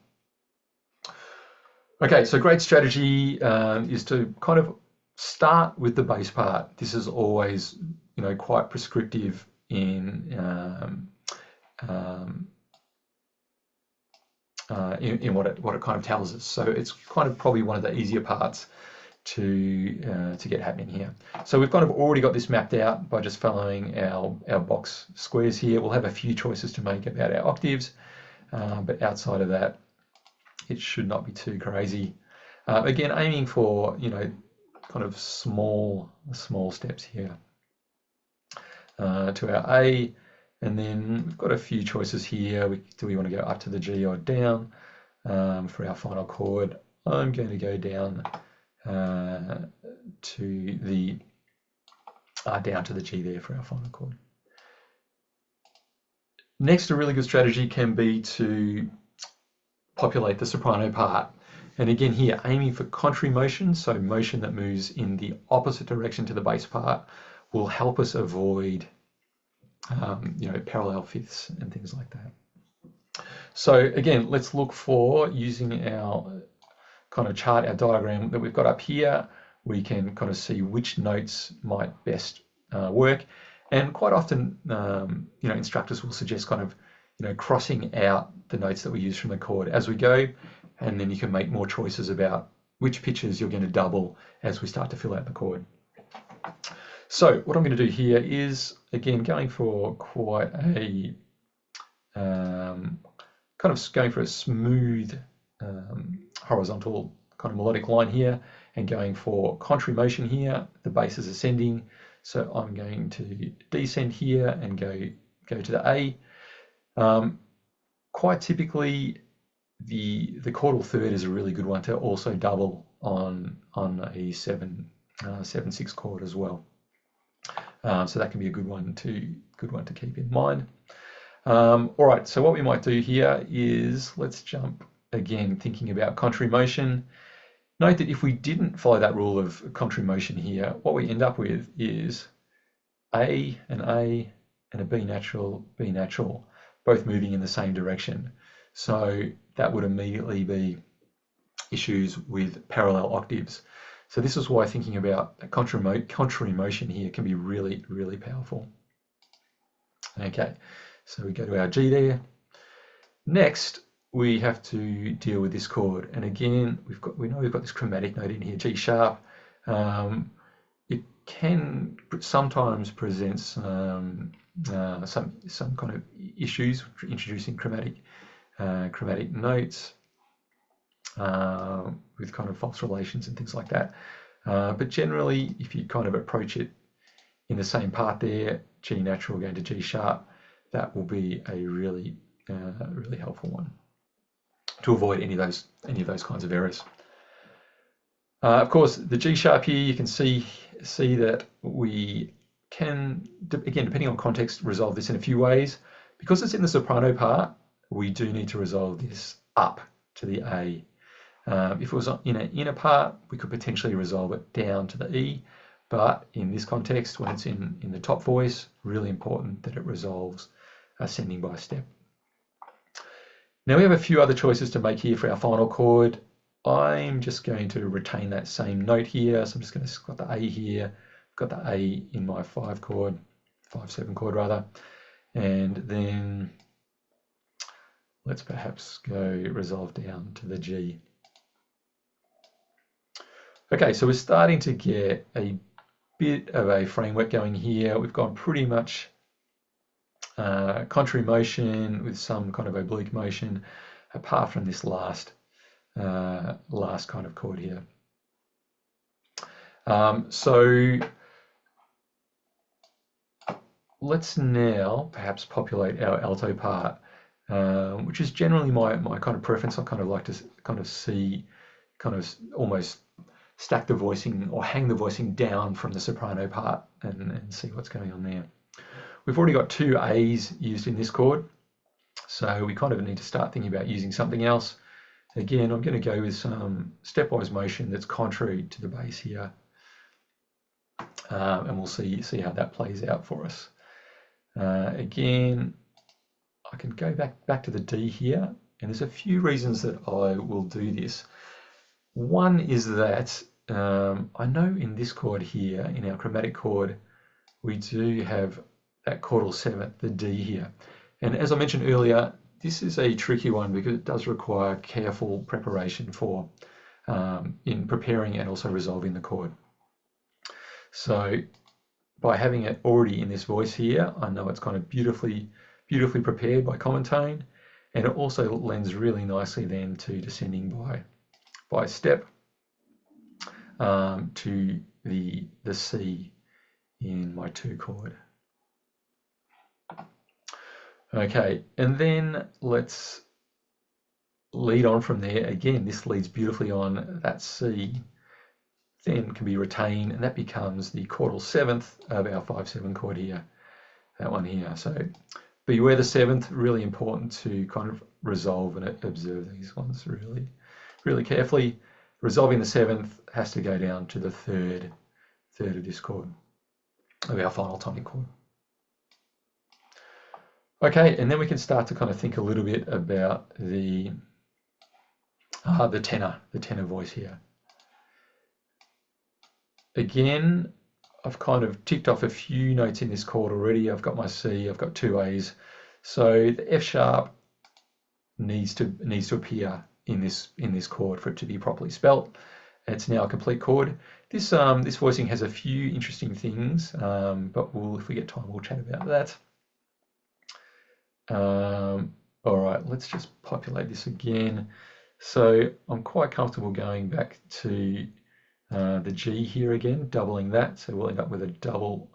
Okay, so great strategy is to kind of start with the bass part. This is always, you know, quite prescriptive in what it kind of tells us. So it's kind of probably one of the easier parts to get happening here. So we've kind of already got this mapped out by just following our box squares here. We'll have a few choices to make about our octaves, but outside of that, it should not be too crazy. Again, aiming for, you know, kind of small steps here to our A, and then we've got a few choices here. Do we want to go up to the G or down for our final chord? I'm going to go down to the G there for our final chord. Next, a really good strategy can be to populate the soprano part. And again here, aiming for contrary motion, so motion that moves in the opposite direction to the bass part, will help us avoid you know, parallel fifths and things like that. So again, let's look for, using our kind of chart, our diagram that we've got up here, we can kind of see which notes might best work. And quite often, you know, instructors will suggest kind of, you know, crossing out the notes that we use from the chord as we go, and then you can make more choices about which pitches you're going to double as we start to fill out the chord. So what I'm going to do here is, again, going for quite a kind of going for a smooth horizontal kind of melodic line here, and going for contrary motion here. The bass is ascending, so I'm going to descend here and go to the A. Quite typically, the chordal third is a really good one to also double on a 7/6 chord as well. So that can be a good one to keep in mind. All right, so what we might do here is, let's jump again, thinking about contrary motion. Note that if we didn't follow that rule of contrary motion here, what we end up with is A and a B natural, both moving in the same direction. So that would immediately be issues with parallel octaves. So this is why thinking about contrary motion here can be really, really powerful. Okay, so we go to our G there. Next, we have to deal with this chord, and again, we know we've got this chromatic note in here, G sharp. It can sometimes present some kind of issues introducing chromatic notes with kind of false relations and things like that. But generally, if you kind of approach it in the same part there, G natural going to G sharp, that will be a really helpful one to avoid any of those kinds of errors. Of course, the G sharp here, you can see that we can, again, depending on context, resolve this in a few ways. Because it's in the soprano part, we do need to resolve this up to the A. If it was in an inner part, we could potentially resolve it down to the E, but in this context, when it's in the top voice, really important that it resolves ascending by step. Now we have a few other choices to make here for our final chord. I'm just going to retain that same note here, so I'm just going to got the A here, got the A in my 5/7 chord rather, and then let's perhaps go resolve down to the G. Okay, so we're starting to get a bit of a framework going here. We've gone pretty much contrary motion with some kind of oblique motion, apart from this last kind of chord here. So let's now perhaps populate our alto part, which is generally my kind of preference. I kind of like to kind of see, kind of almost stack the voicing or hang the voicing down from the soprano part and see what's going on there. We've already got 2 A's used in this chord, so we kind of need to start thinking about using something else. Again, I'm going to go with some stepwise motion that's contrary to the bass here, and we'll see how that plays out for us. Again, I can go back to the D here, and there's a few reasons that I will do this. One is that I know in this chord here, in our chromatic chord, we do have that chordal 7th, the D here. And as I mentioned earlier, this is a tricky one because it does require careful preparation for in preparing and also resolving the chord. So by having it already in this voice here, I know it's kind of beautifully prepared by common tone, and it also lends really nicely then to descending by step to the C in my 2 chord. Okay, and then let's lead on from there. Again, this leads beautifully on. That C then can be retained, and that becomes the chordal 7th of our 5/7 chord here, that one here. So beware the 7th, really important to kind of resolve and observe these ones really carefully. Resolving the 7th has to go down to the third of this chord, of our final tonic chord. Okay, and then we can start to kind of think a little bit about the tenor voice here. Again, I've kind of ticked off a few notes in this chord already. I've got my C, I've got 2 A's. So the F sharp needs to appear in this chord for it to be properly spelt. It's now a complete chord. This voicing has a few interesting things, but if we get time, we'll chat about that. All right, let's just populate this again. So I'm quite comfortable going back to the G here again, doubling that. So we'll end up with a doubled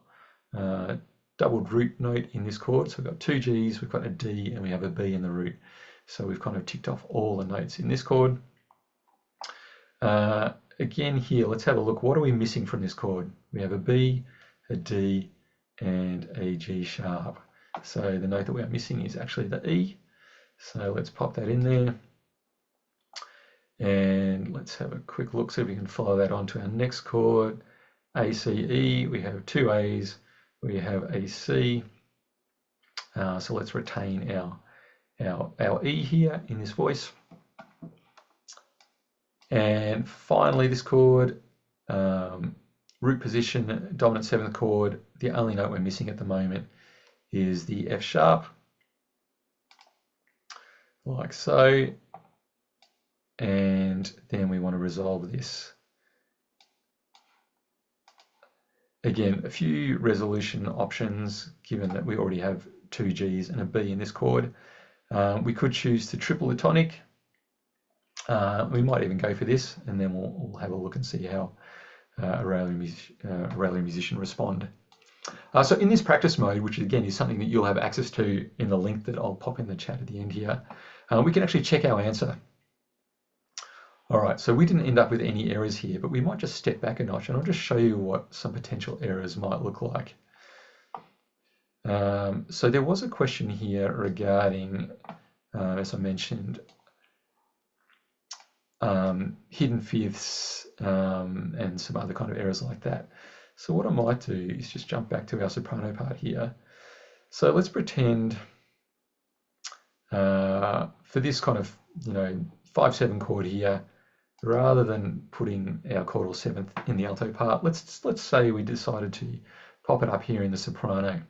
root note in this chord. So we've got two Gs, we've got a D, and we have a B in the root. So we've kind of ticked off all the notes in this chord. Again here, let's have a look. What are we missing from this chord? We have a B, a D, and a G sharp. So the note that we are missing is actually the E. So let's pop that in there. And let's have a quick look, see if we can follow that on to our next chord. A, C, E, we have two A's, we have a C. So let's retain our E here in this voice. And finally this chord, root position, dominant seventh chord, the only note we're missing at the moment is the F sharp, like so. And then we want to resolve this. Again, a few resolution options, given that we already have two Gs and a B in this chord. We could choose to triple the tonic. We might even go for this, and then we'll have a look and see how Auralia musician respond. So in this practice mode, which again is something that you'll have access to in the link that I'll pop in the chat at the end here, we can actually check our answer. All right, so we didn't end up with any errors here, but we might just step back a notch and I'll just show you what some potential errors might look like. So there was a question here regarding, as I mentioned, hidden fifths and some other kind of errors like that. So what I might do is just jump back to our soprano part here. So let's pretend for this kind of, 5/7 chord here, rather than putting our chordal seventh in the alto part, let's say we decided to pop it up here in the soprano.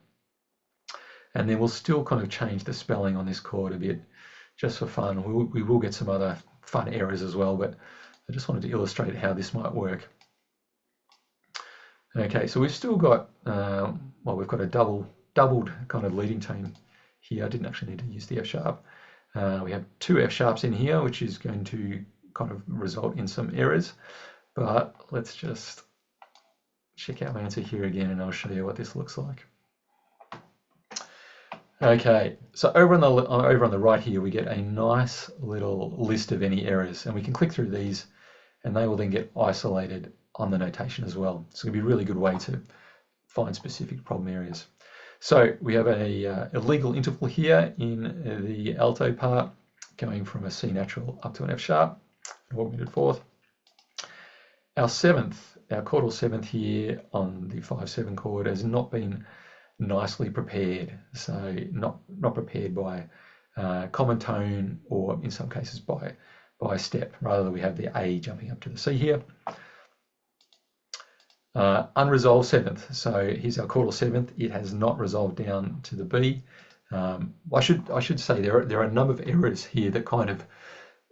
And then we'll still kind of change the spelling on this chord a bit, just for fun. We will get some other fun errors as well, but I just wanted to illustrate how this might work. Okay, so we've still got, we've got a doubled kind of leading tone here. I didn't actually need to use the F sharp. We have two F sharps in here, which is going to kind of result in some errors, but let's just check our answer here again and I'll show you what this looks like. Okay, so over on the right here we get a nice little list of any errors, and we can click through these and they will then get isolated on the notation as well. So it'll be a really good way to find specific problem areas. So we have a legal interval here in the alto part, going from a C natural up to an F sharp, an augmented fourth. Our chordal seventh here on the 5/7 chord has not been nicely prepared. So not prepared by common tone, or in some cases by step. Rather, we have the A jumping up to the C here. Unresolved seventh. So here's our chordal seventh. It has not resolved down to the B. I should say there are a number of errors here that kind of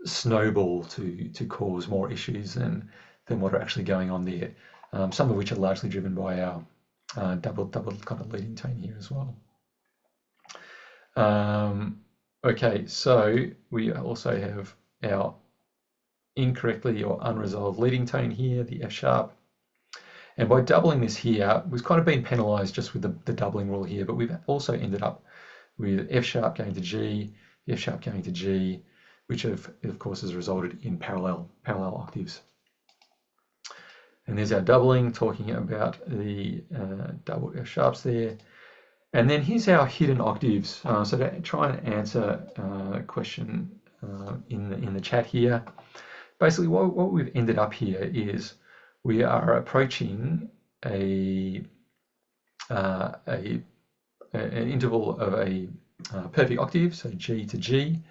snowball to cause more issues than what are actually going on there. Some of which are largely driven by our double kind of leading tone here as well. Okay, so we also have our incorrectly or unresolved leading tone here, the F sharp. And by doubling this here, we've kind of been penalized just with the doubling rule here, but we've also ended up with F sharp going to G, F sharp going to G, which of course has resulted in parallel octaves. And there's our doubling, talking about the double F sharps there. And then here's our hidden octaves. So to try and answer a question in the chat here, basically what we've ended up here is we are approaching an interval of a perfect octave, so G to G,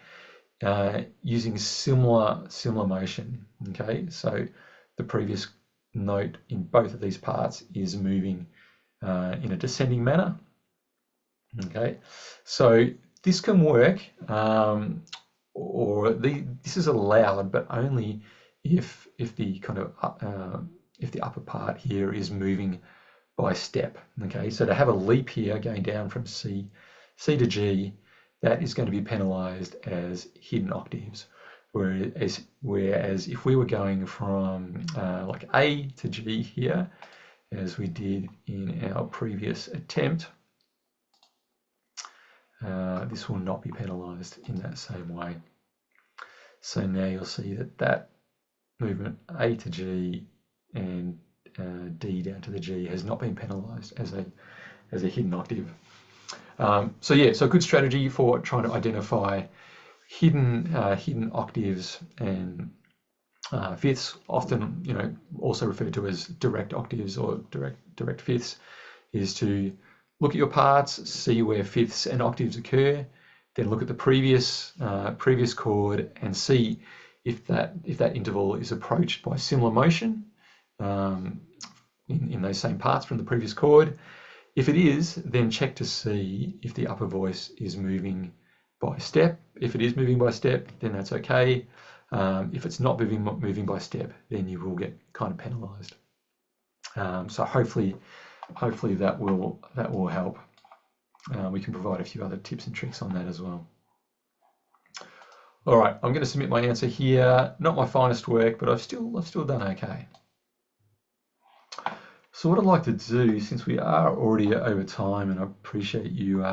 using similar motion. Okay, so the previous note in both of these parts is moving in a descending manner. Okay, so this can work, this is allowed, but only if the kind of if the upper part here is moving by step. Okay, so to have a leap here going down from C to G, that is going to be penalized as hidden octaves. Whereas if we were going from like A to G here, as we did in our previous attempt, this will not be penalized in that same way. So now you'll see that movement A to G and D down to the G has not been penalized as a hidden octave. So yeah, so a good strategy for trying to identify hidden octaves and fifths, often also referred to as direct octaves or direct fifths, is to look at your parts, see where fifths and octaves occur, then look at the previous chord and see if that interval is approached by similar motion in those same parts from the previous chord. If it is, then check to see if the upper voice is moving by step. If it is moving by step, then that's okay. If it's not moving by step, then you will get kind of penalized. So hopefully that will help. We can provide a few other tips and tricks on that as well. All right, I'm going to submit my answer here. Not my finest work, but I've still done okay. So what I'd like to do, since we are already over time, and I appreciate you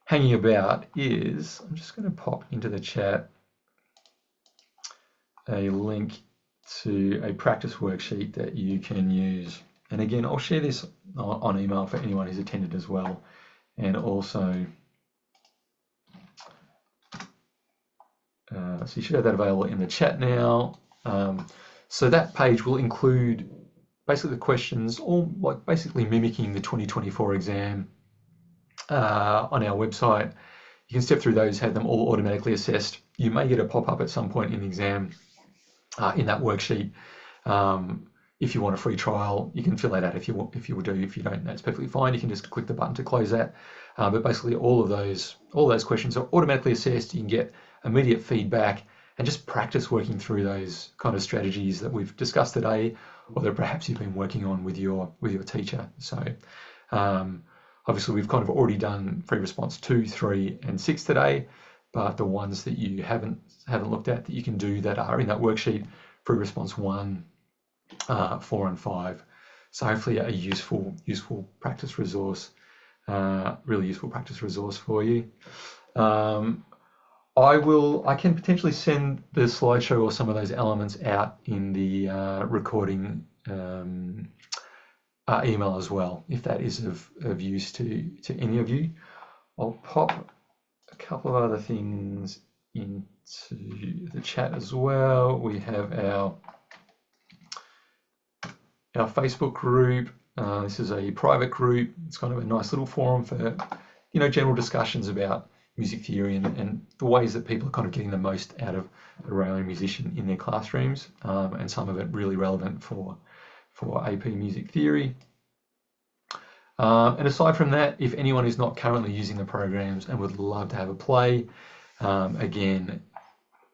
hanging about, is I'm just going to pop into the chat a link to a practice worksheet that you can use. And again, I'll share this on email for anyone who's attended as well. And also, so you should have that available in the chat now. So that page will include basically the questions, all like basically mimicking the 2024 exam on our website. You can step through those, have them all automatically assessed. You may get a pop-up at some point in the exam in that worksheet. If you want a free trial, you can fill that out if you want. If you do, if you don't, that's perfectly fine. You can just click the button to close that. But basically, all of those questions are automatically assessed. You can get immediate feedback and just practice working through those kind of strategies that we've discussed today, or that perhaps you've been working on with your teacher. So obviously, we've kind of already done free response 2, 3, and 6 today. But the ones that you haven't looked at that you can do that are in that worksheet, free response 1, 4 and 5. So hopefully a useful practice resource, really useful practice resource for you. I can potentially send the slideshow or some of those elements out in the recording email as well, if that is of use to any of you. I'll pop a couple of other things into the chat as well. We have our Facebook group. This is a private group. It's kind of a nice little forum for general discussions about music theory and the ways that people are kind of getting the most out of a Auralia musician in their classrooms, and some of it really relevant for AP music theory. And aside from that, if anyone is not currently using the programs and would love to have a play, again,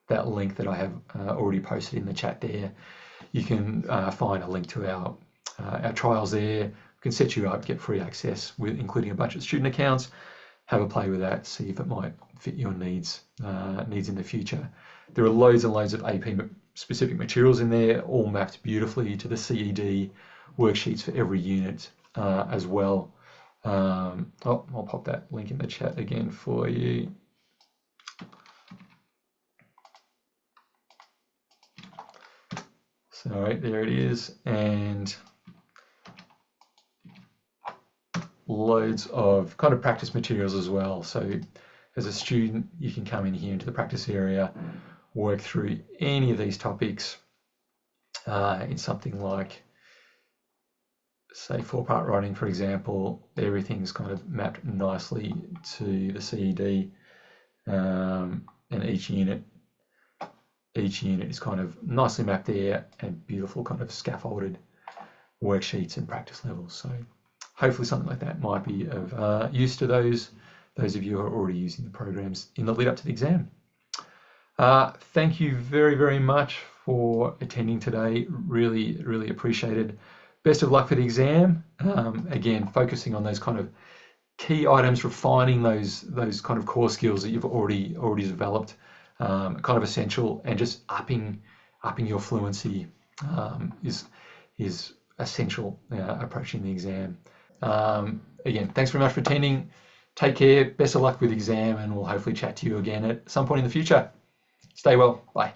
that link that I have already posted in the chat there, you can find a link to our trials there. We can set you up, get free access, including a bunch of student accounts. Have a play with that, see if it might fit your needs in the future. There are loads and loads of AP specific materials in there, all mapped beautifully to the CED worksheets for every unit as well. I'll pop that link in the chat again for you. So there it is, and loads of kind of practice materials as well. So as a student, you can come in here into the practice area, work through any of these topics in something like, say, 4-part writing, for example. Everything's kind of mapped nicely to the CED, and each unit is kind of nicely mapped there, and beautiful kind of scaffolded worksheets and practice levels. So hopefully something like that might be of use to those of you who are already using the programs in the lead up to the exam. Thank you very, very much for attending today. Really, really appreciated. Best of luck for the exam. Again, focusing on those kind of key items, refining those kind of core skills that you've already developed, kind of essential, and just upping your fluency is essential approaching the exam. Again, thanks very much for attending. Take care, best of luck with the exam, and we'll hopefully chat to you again at some point in the future. Stay well, bye.